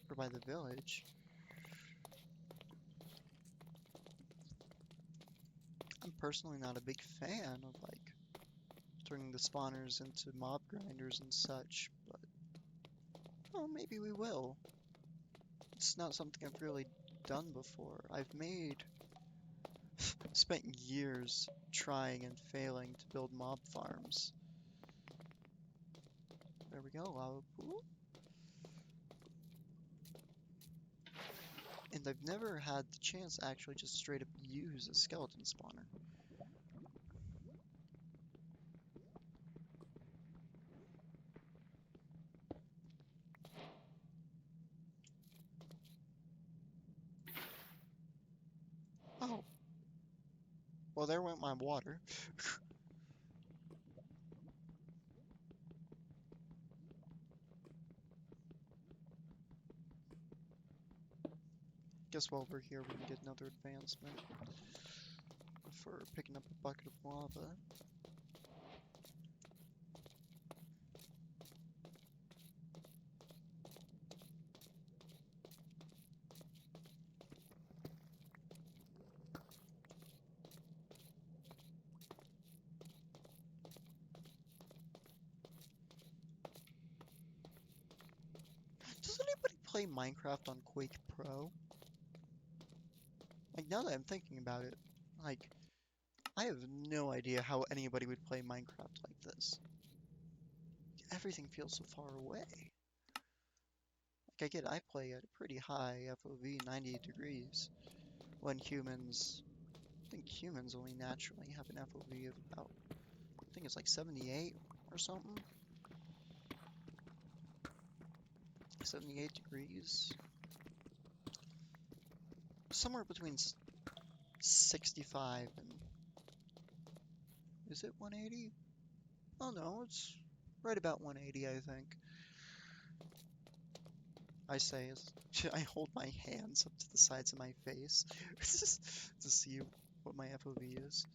or by the village. I'm personally not a big fan of like turning the spawners into mob grinders and such, but oh, maybe we will. It's not something I've really done before. I've spent years trying and failing to build mob farms. There we go, lava pool. And I've never had the chance to actually just straight up use a skeleton spawner. Oh. Well, there went my water. Guess while we're here, we can get another advancement for picking up a bucket of lava. Does anybody play Minecraft on Quake Pro? Like, now that I'm thinking about it, like, I have no idea how anybody would play Minecraft like this. Everything feels so far away. Like, I get I play at a pretty high FOV, 90 degrees, when humans, I think humans only naturally have an FOV of about, I think it's like 78 or something. 78 degrees. Somewhere between 65 and... Is it 180? Oh no, it's right about 180, I think. I say as I hold my hands up to the sides of my face to see what my FOV is.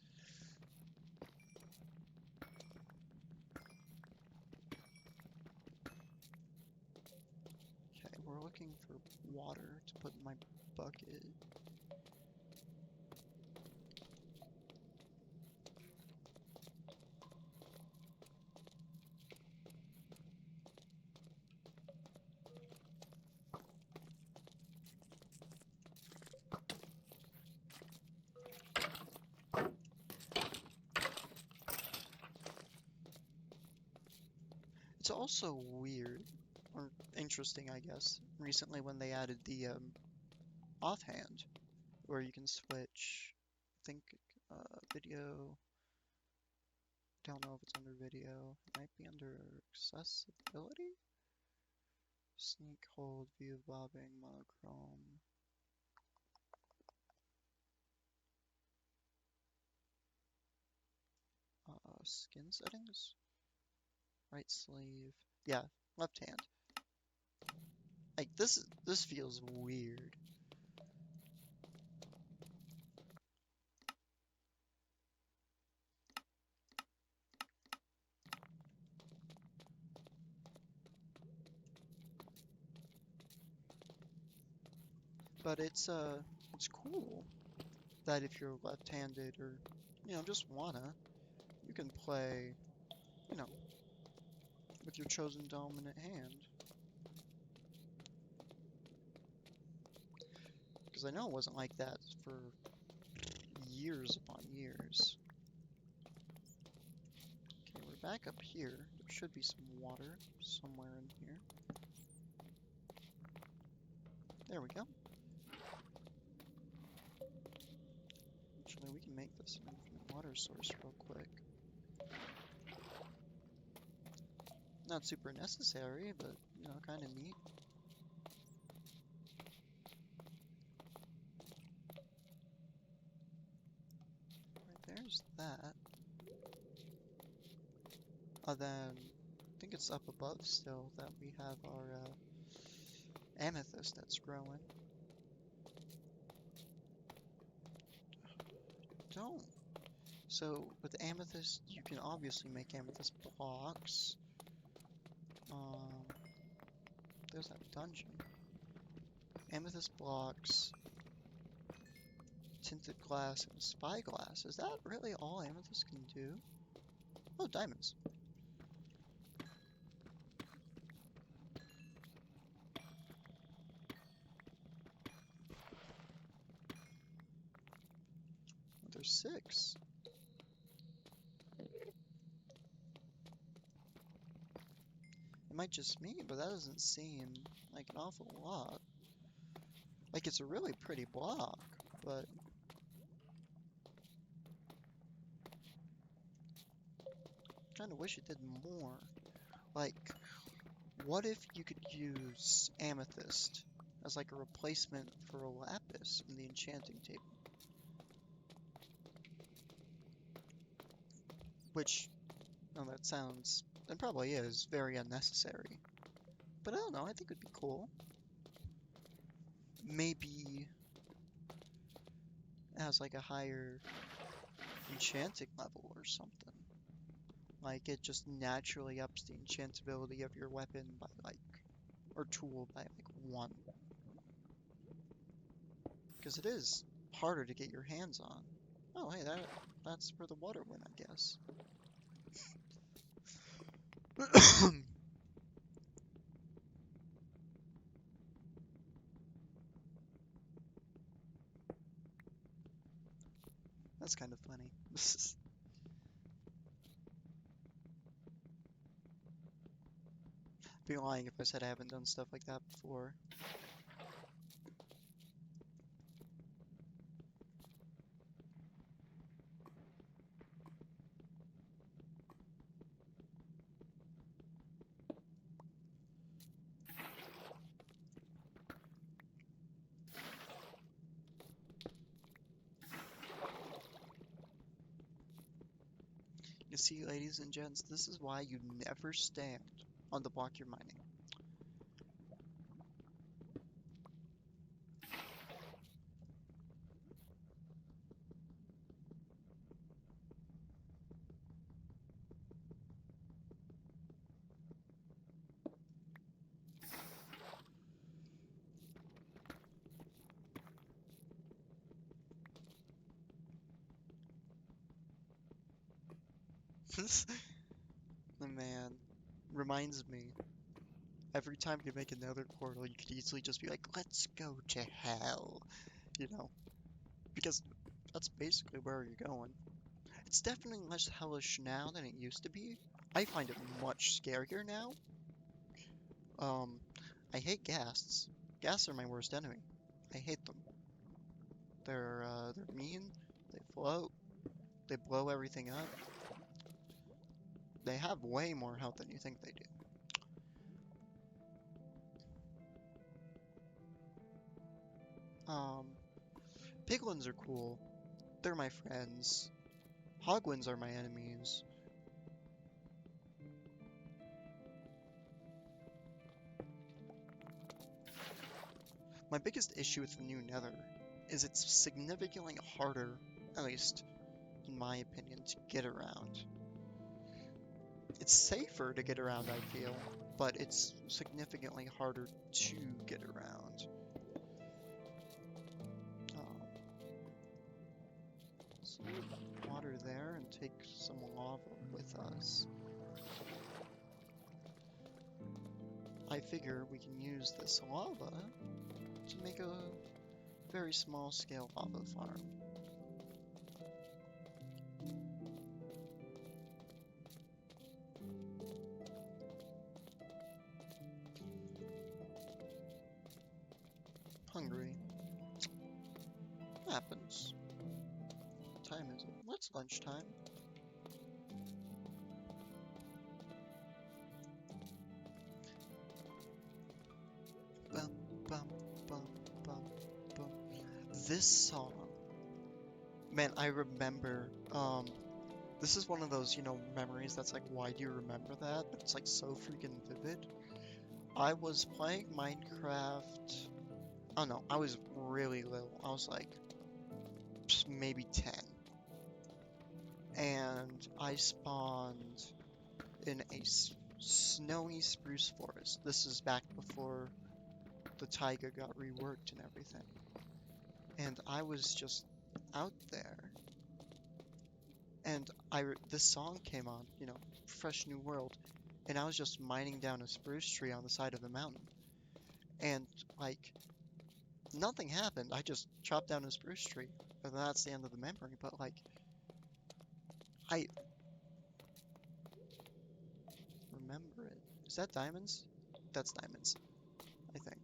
Okay, we're looking for water to put in my bucket. It's also weird, or interesting, I guess, recently when they added the offhand, where you can switch, I think, video, don't know if it's under video, it might be under accessibility? Sneak, hold, view, bobbing, monochrome. Skin settings? Right sleeve. Yeah, left hand. Like, this feels weird. But it's cool that if you're left-handed or, you know, just wanna, you can play, you know, with your chosen dominant hand. Because I know it wasn't like that for years upon years. Okay, we're back up here. There should be some water somewhere in here. There we go. Actually, we can make this an infinite water source real quick. Not super necessary, but, you know, kind of neat. Right, there's that. Then, I think it's up above still that we have our amethyst that's growing. don't. So, with amethyst, you can obviously make amethyst blocks. There's that dungeon. Amethyst blocks, tinted glass, and spyglass. Is that really all amethyst can do? Oh, diamonds. There's 6. It might just me, but that doesn't seem like an awful lot. Like, it's a really pretty block, but... Kinda wish it did more. Like, what if you could use amethyst as like a replacement for a lapis in the enchanting table? Which, oh, that sounds, and probably is, very unnecessary. But I don't know, I think it'd be cool. Maybe as like a higher enchanting level or something. Like it just naturally ups the enchantability of your weapon by like, or tool by like 1. Because it is harder to get your hands on. Oh, hey, that's for the water win, I guess. That's kind of funny. I'd be lying if I said I haven't done stuff like that before. You see, ladies and gents, this is why you never stand on the block you're mining. The man reminds me, every time you make another portal, you could easily just be like, let's go to hell, you know? Because that's basically where you're going. It's definitely less hellish now than it used to be. I find it much scarier now. I hate ghasts. Ghasts are my worst enemy. I hate them. They're mean, they float, they blow everything up. They have way more health than you think they do. Piglins are cool. They're my friends. Hoglins are my enemies. My biggest issue with the new Nether is it's significantly harder, at least in my opinion, to get around. It's safer to get around, I feel, but it's significantly harder to get around. So water there and take some lava with us. I figure we can use this lava to make a very small scale lava farm. Hungry. Happens. What time is it? What's lunchtime? Bum, bum, bum, bum, bum. This song, man, I remember, this is one of those, memories that's like, why do you remember that? But it's like so freaking vivid. I was playing Minecraft, oh no, I was really little. I was like, maybe 10. and I spawned in a snowy spruce forest. This is back before the taiga got reworked and everything. And I was just out there, and this song came on, you know, Fresh New World, and I was just mining down a spruce tree on the side of the mountain, and like nothing happened. I just chopped down a spruce tree, and that's the end of the memory. But like, I remember it. Is that diamonds? That's diamonds, I think.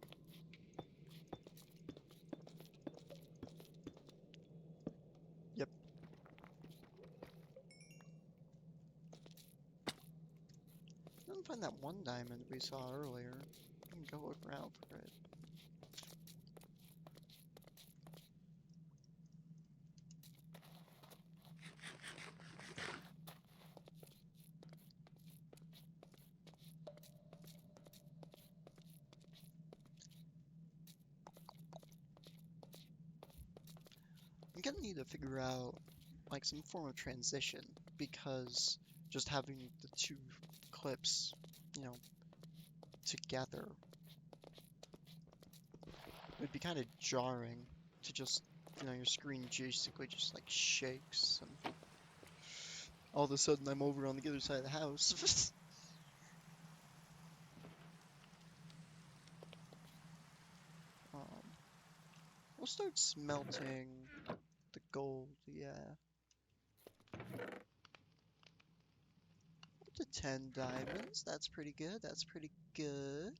Yep. Didn't find that one diamond we saw earlier. I can go look around for it. I'm gonna need to figure out like some form of transition, because just having the two clips, you know, together would be kind of jarring to just, you know, your screen basically just like shakes and all of a sudden I'm over on the other side of the house. um, we'll start smelting the gold, yeah. Up to 10 diamonds, that's pretty good, that's pretty good.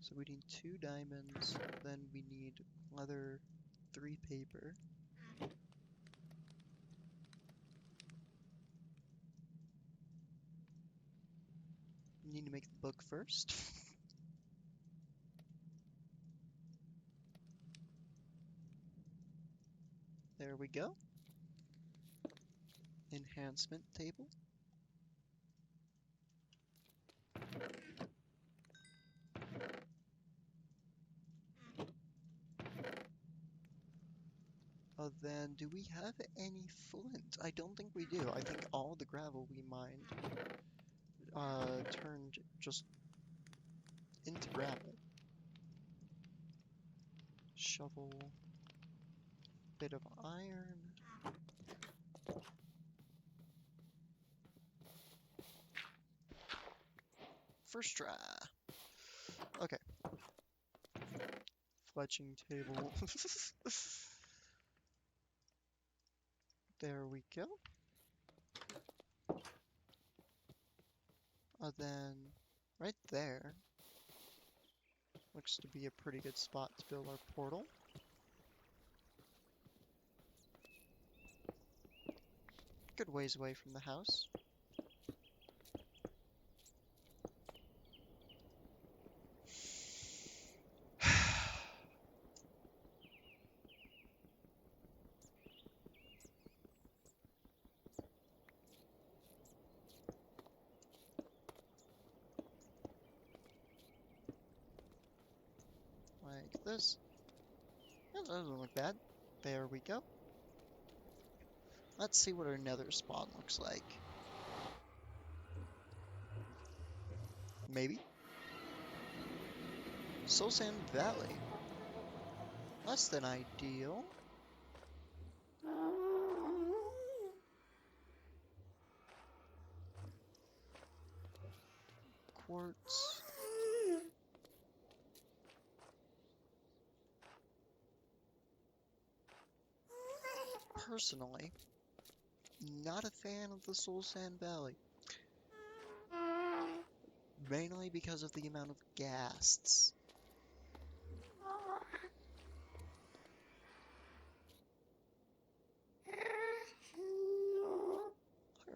So we need 2 diamonds, then we need leather, 3 paper. We need to make the book first. There we go. Enhancement table. Then do we have any flint? I don't think we do. I think all the gravel we mined turned just into gravel. Shovel. Bit of iron. First try. Okay. Fletching table. There we go. Then right there looks to be a pretty good spot to build our portal. Good ways away from the house. Like this. That doesn't look bad. There we go. Let's see what our nether spawn looks like. Maybe. Soul Sand Valley. Less than ideal. Quartz. Personally, not a fan of the Soul Sand Valley. Mainly because of the amount of ghasts.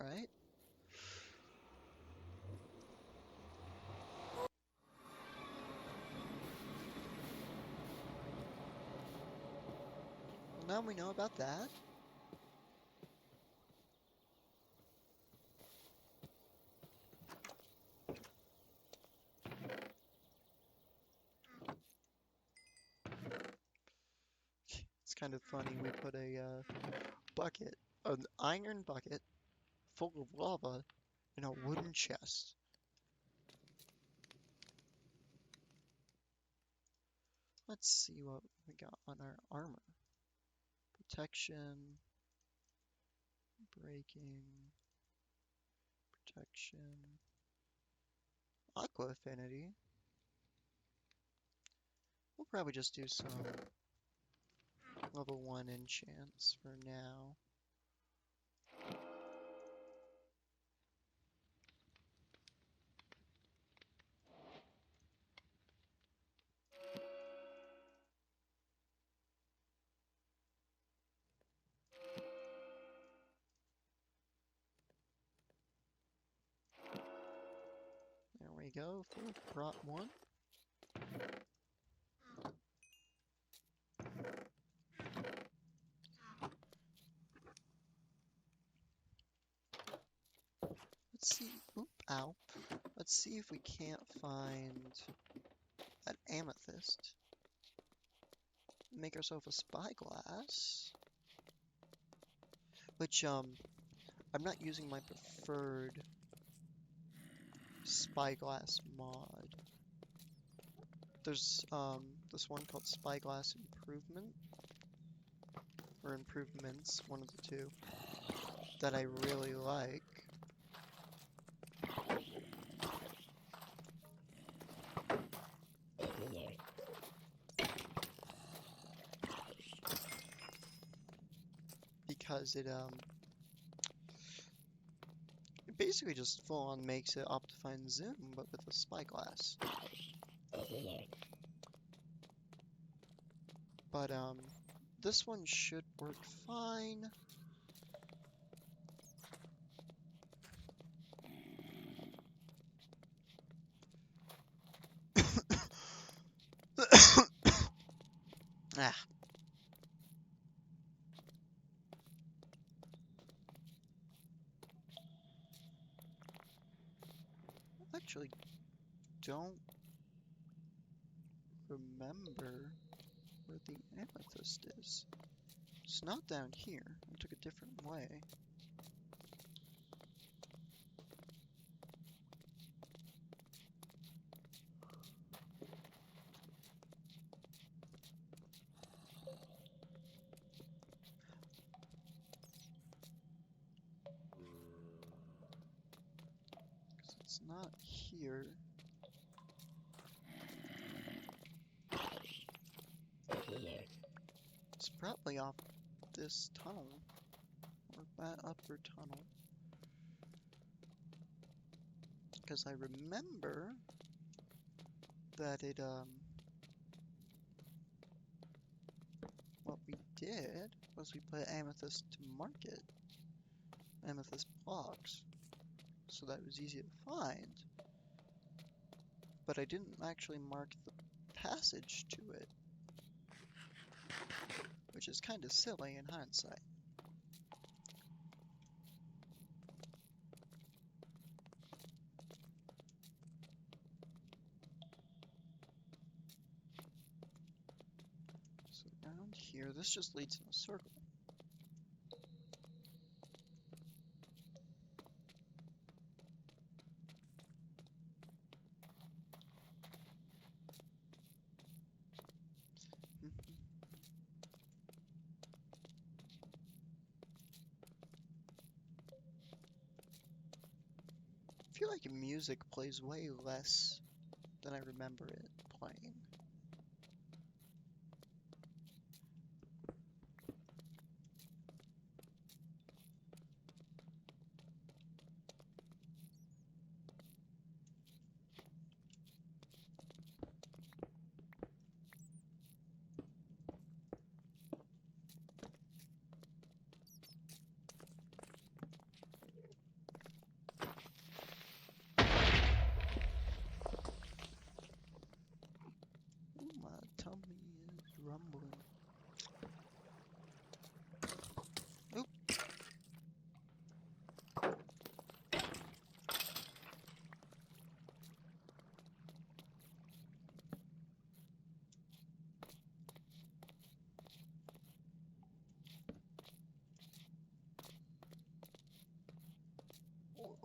Alright. Well, now we know about that. kind of funny. We put a bucket, an iron bucket full of lava in a wooden chest. Let's see what we got on our armor. Protection, breaking, protection, aqua affinity. We'll probably just do some level 1 enchants for now. There we go, full prop 1. Let's see, oop, ow. Let's see if we can't find an amethyst. Make ourselves a spyglass. Which, I'm not using my preferred spyglass mod. There's, this one called Spyglass Improvement. Or Improvements, one of the two. That I really like. Because it basically just full on makes it Optifine Zoom, but with a spyglass. But this one should work fine. Ah. Actually, don't remember where the amethyst is. It's not down here. I took a different way. It's not here. It's probably off this tunnel, or that upper tunnel. Because I remember that it, what we did was we put amethyst to market, amethyst blocks, so that it was easy to find. But I didn't actually mark the passage to it, which is kind of silly in hindsight. So around here, this just leads in a circle. I feel like music plays way less than I remember it playing. Rumbling. Oop.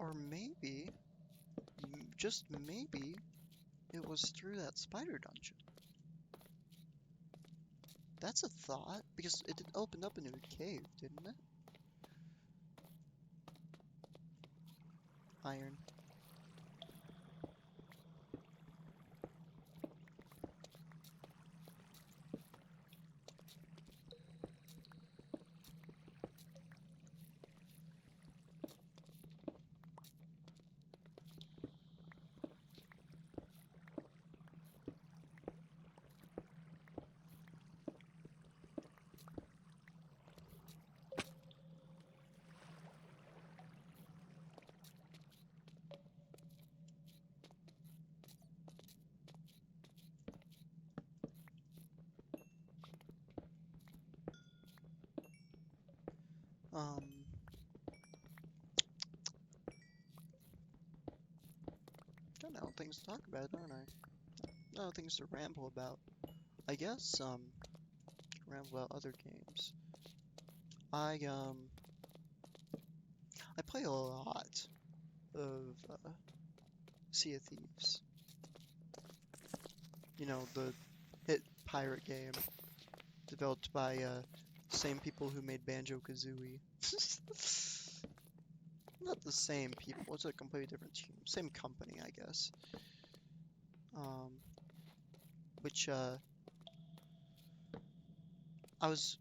Or maybe, just maybe, it was through that spider dungeon. That's a thought, because it opened up into a cave, didn't it? Iron. Got no things to talk about, don't I? No things to ramble about. I guess, ramble about other games. I play a lot of, Sea of Thieves. You know, the hit pirate game developed by, same people who made Banjo-Kazooie. Not the same people, it's a completely different team. Same company, I guess. Which, I was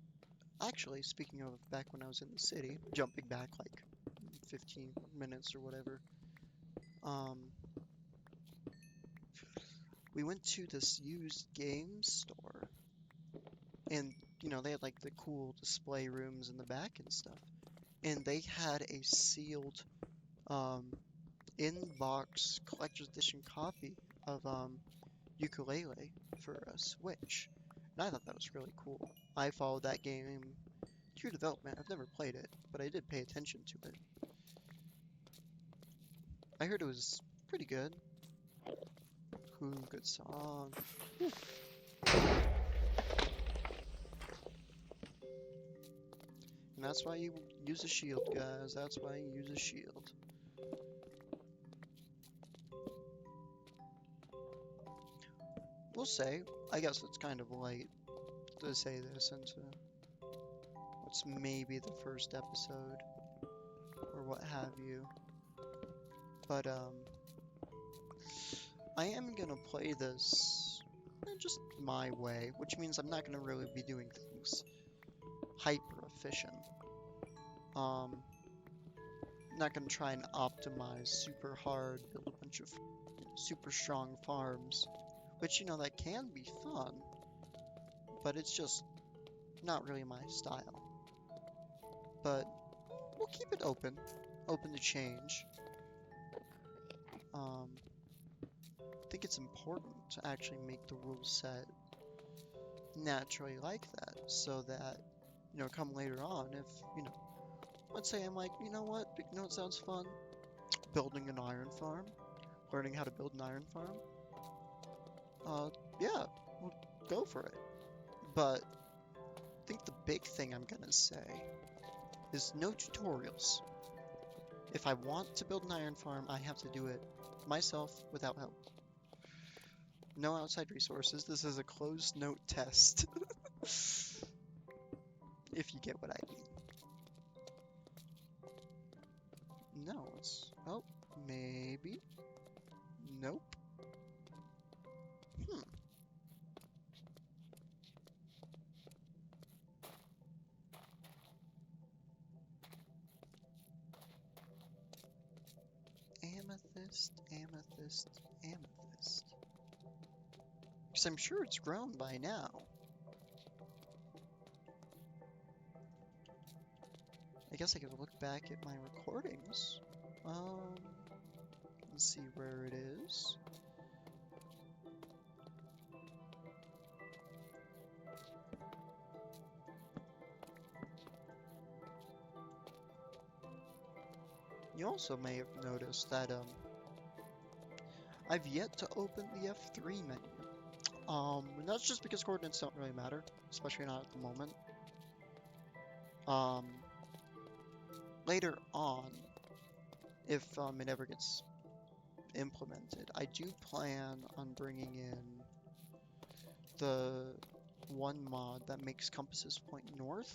actually, speaking of back when I was in the city, jumping back like 15 minutes or whatever, we went to this used games store, and, you know, they had like the cool display rooms in the back and stuff, and they had a sealed, in-box collector's edition copy of, Ukulele for a Switch, and I thought that was really cool. I followed that game through development. I've never played it, but I did pay attention to it. I heard it was pretty good. Ooh, good song. Whew. And that's why you use a shield, guys. That's why you use a shield. We'll say, I guess it's kind of late to say this into what's maybe the first episode, or what have you. But, I am gonna play this just my way, which means I'm not gonna really be doing things hyper efficient. I'm not gonna try and optimize super hard, build a bunch of super strong farms, which, you know, that can be fun, but it's just not really my style. But we'll keep it open to change. I think it's important to actually make the rule set naturally like that, so that, you know, come later on, if, you know, let's say I'm like, you know what sounds fun? Building an iron farm, learning how to build an iron farm. Yeah, we'll go for it. But I think the big thing I'm gonna say is no tutorials. If I want to build an iron farm, I have to do it myself without help. No outside resources. This is a closed note test. If you get what I mean. No, it's... Oh, maybe. Nope. Amethyst, amethyst, amethyst. Because I'm sure it's grown by now. I guess I could look back at my recordings. Let's see where it is. You also may have noticed that, I've yet to open the F3 menu. And that's just because coordinates don't really matter, especially not at the moment. Later on, if it ever gets implemented. I do plan on bringing in the one mod that makes compasses point north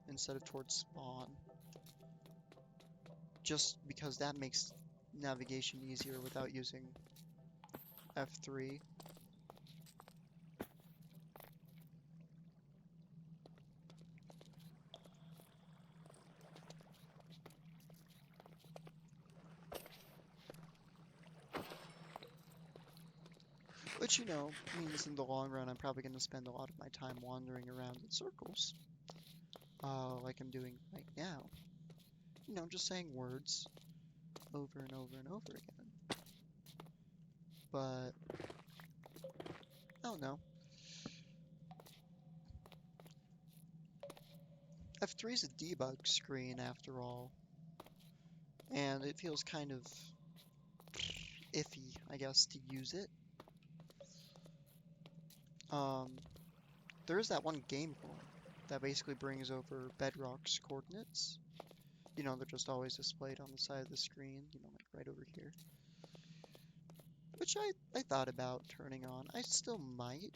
instead of towards spawn, just because that makes navigation easier without using F3. Which, you know, means in the long run I'm probably going to spend a lot of my time wandering around in circles, like I'm doing right now. You know, just saying words over and over and over again. But, I don't know. F3 is a debug screen after all, and it feels kind of iffy, I guess, to use it. There is that one game rule that basically brings over Bedrock's coordinates. You know, they're just always displayed on the side of the screen, you know, like right over here. Which I thought about turning on. I still might.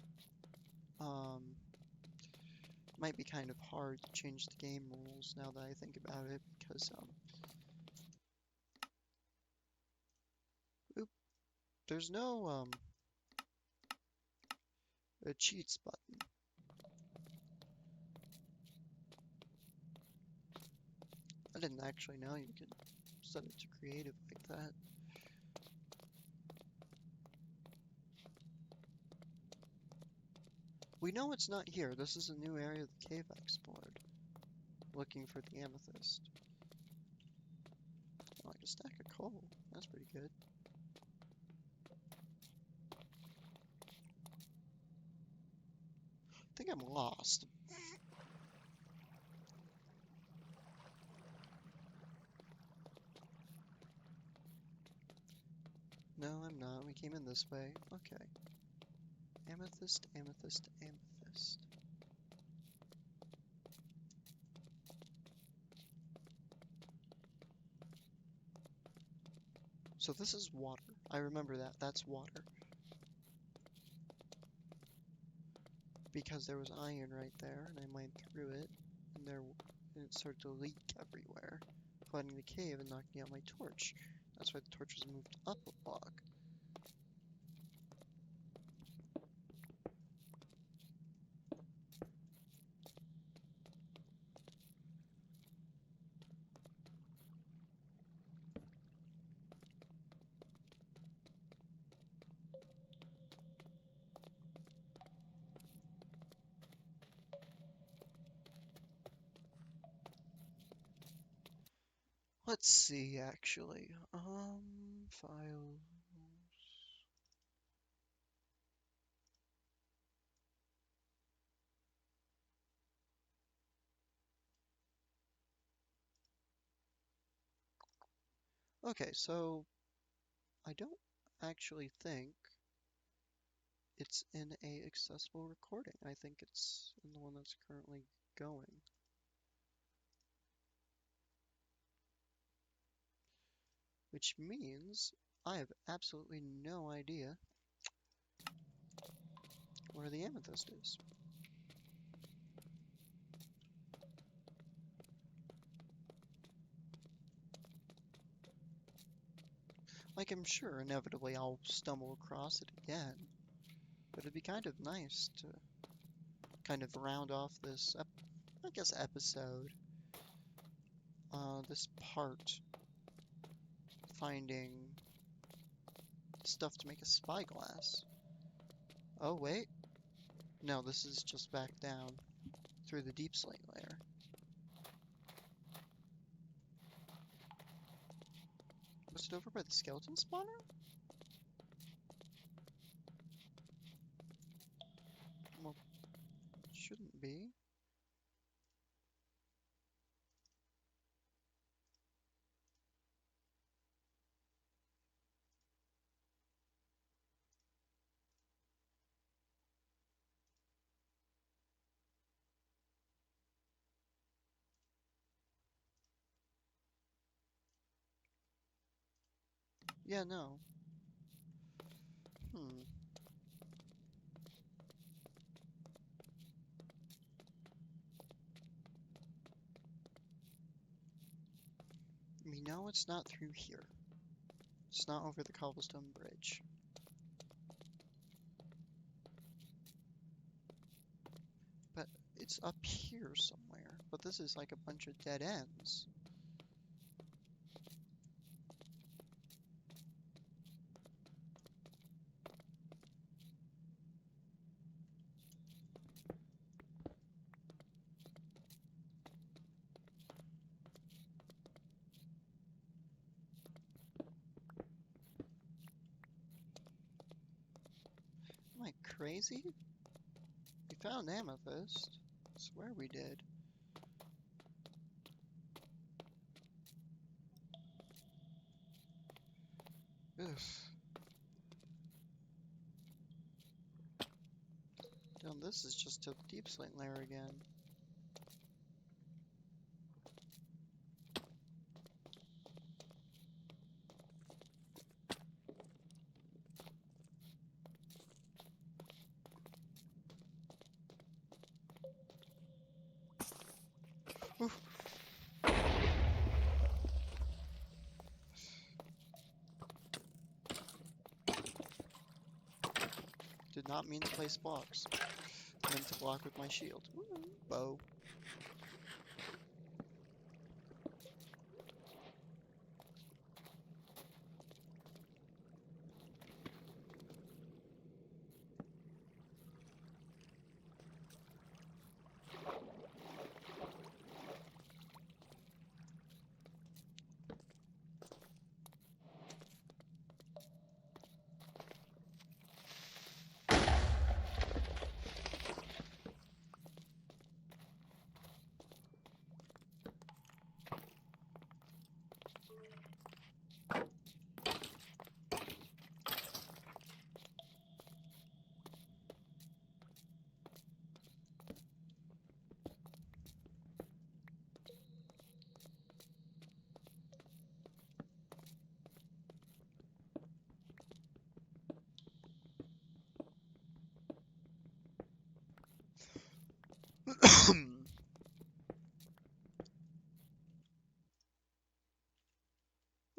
Might be kind of hard to change the game rules now that I think about it, because, oop, there's no, a cheats button. I didn't actually know you could set it to creative like that. We know it's not here. This is a new area of the cave I explored. Looking for the amethyst. Oh, like a stack of coal. That's pretty good. I think I'm lost. No, I'm not. We came in this way. Okay. Amethyst, amethyst, amethyst. So this is water. I remember that. That's water. Because there was iron right there, and I mined through it, and it started to leak everywhere, flooding the cave and knocking out my torch. That's why the torch was moved up a block. Let's see, actually. Files. Okay, so I don't actually think it's in a accessible recording. I think it's in the one that's currently going. Which means I have absolutely no idea where the amethyst is. Like, I'm sure inevitably I'll stumble across it again, but it'd be kind of nice to kind of round off this, I guess, episode, this part, finding stuff to make a spyglass. Oh, wait. No, this is just back down through the deep slate layer. Was it over by the skeleton spawner? Well, it shouldn't be. Yeah, no. Hmm. We know it's not through here. It's not over the cobblestone bridge. But it's up here somewhere. But this is like a bunch of dead ends. Am I crazy? We found amethyst. I swear we did. Ugh. Damn, this is just to the deep slate layer again. Oof. Did not mean to place blocks. Meant to block with my shield. Ooh, bow.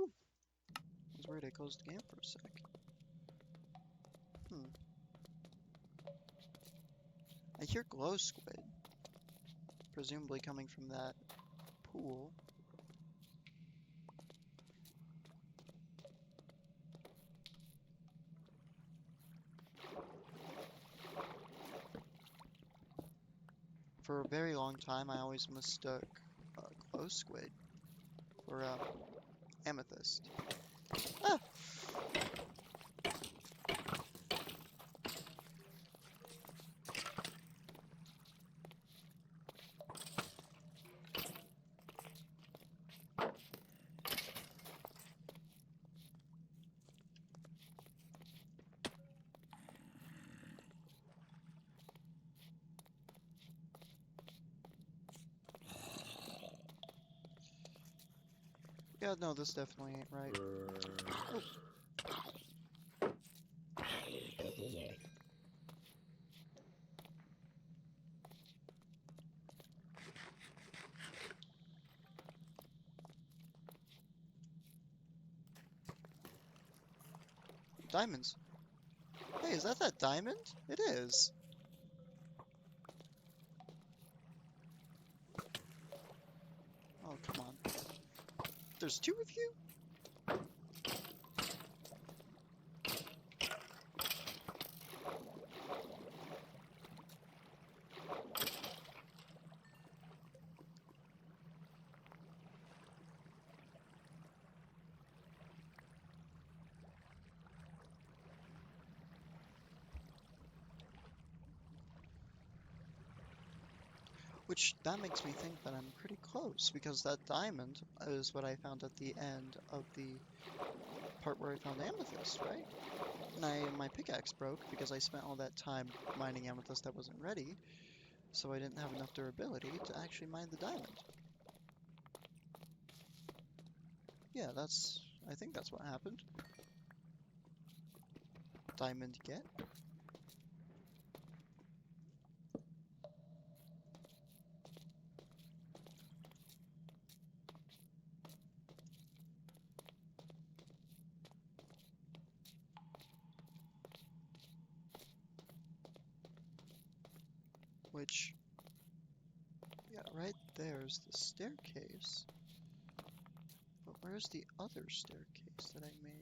Ooh, I was worried I closed the game for a sec. I hear glow squid. Presumably coming from that pool. For a very long time, I always mistook glow squid for amethyst. Ah! Yeah, no, this definitely ain't right. Oh. Diamonds. Hey, is that diamond? It is. Oh, come on. There's two of you? Which, that makes me think that I'm pretty close, because that diamond is what I found at the end of the part where I found amethyst, right? And my pickaxe broke because I spent all that time mining amethyst that wasn't ready, so I didn't have enough durability to actually mine the diamond. Yeah, I think that's what happened. diamond get? Which, yeah, right there's the staircase. But where's the other staircase that I made?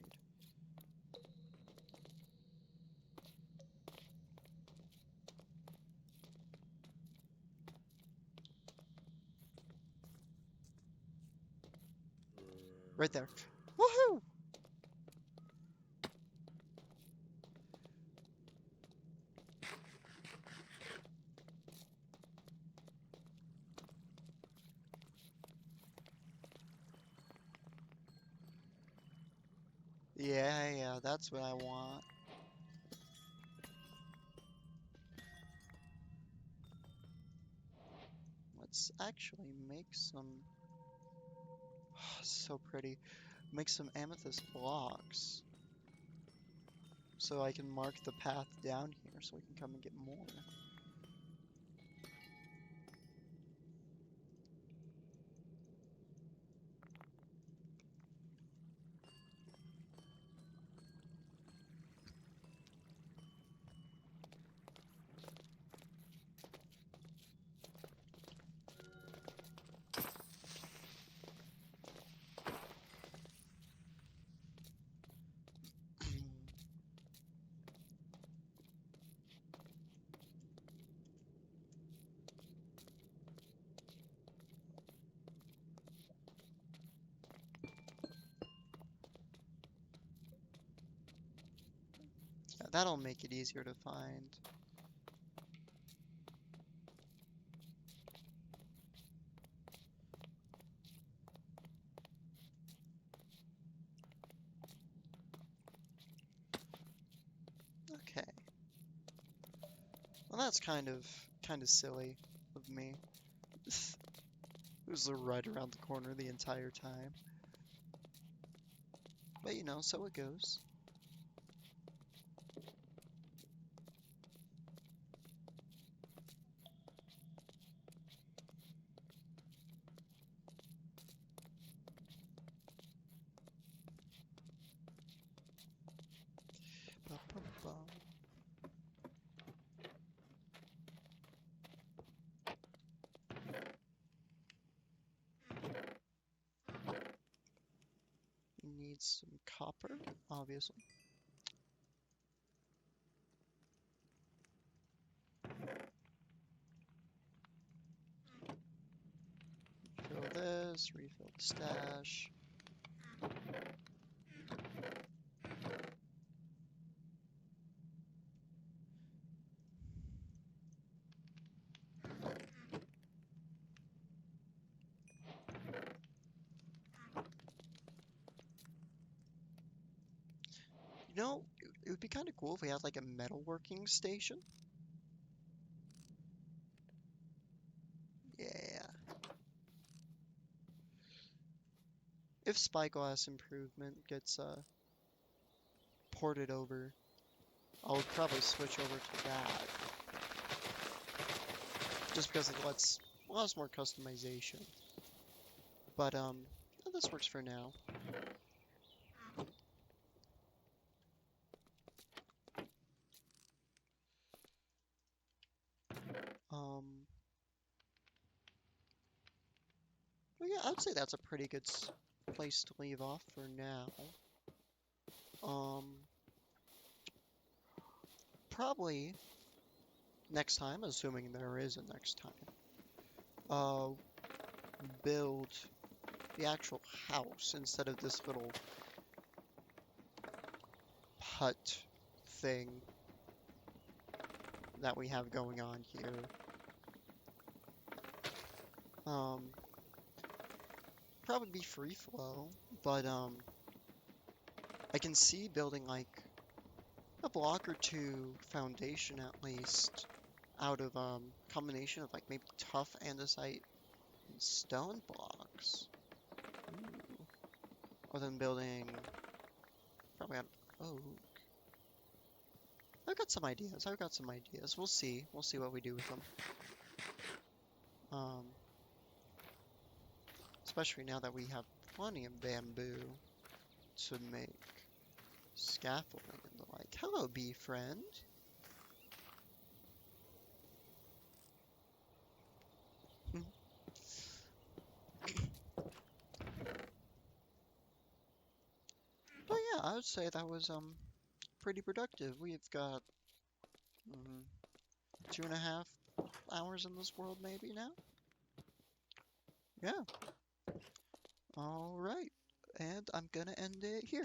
Right there. Woohoo! Yeah, that's what I want. Let's actually make some... so pretty. Make some amethyst blocks. So I can mark the path down here so we can come and get more. Yeah, that'll make it easier to find. Okay. Well, that's kind of silly of me. It was right around the corner the entire time. But you know, so it goes. Ba-ba-ba. Need some copper, obviously. Fill this, refill the stash. You know, it would be kind of cool if we had like a metalworking station. Yeah. If Spyglass Improvement gets ported over, I'll probably switch over to that. Just because it lets more customization. But this works for now. Well, yeah, I'd say that's a pretty good place to leave off for now. Probably next time, assuming there is a next time, build the actual house instead of this little hut thing that we have going on here. Probably be free flow, but I can see building like a block or two foundation at least out of combination of like maybe tough andesite and stone blocks. Ooh. Or then building probably out of oak. I've got some ideas. I've got some ideas. We'll see. We'll see what we do with them. Especially now that we have plenty of bamboo to make scaffolding and the like. Hello, bee friend. But yeah, I would say that was pretty productive. We've got 2.5 hours in this world maybe now. Yeah. All right. And I'm gonna end it here.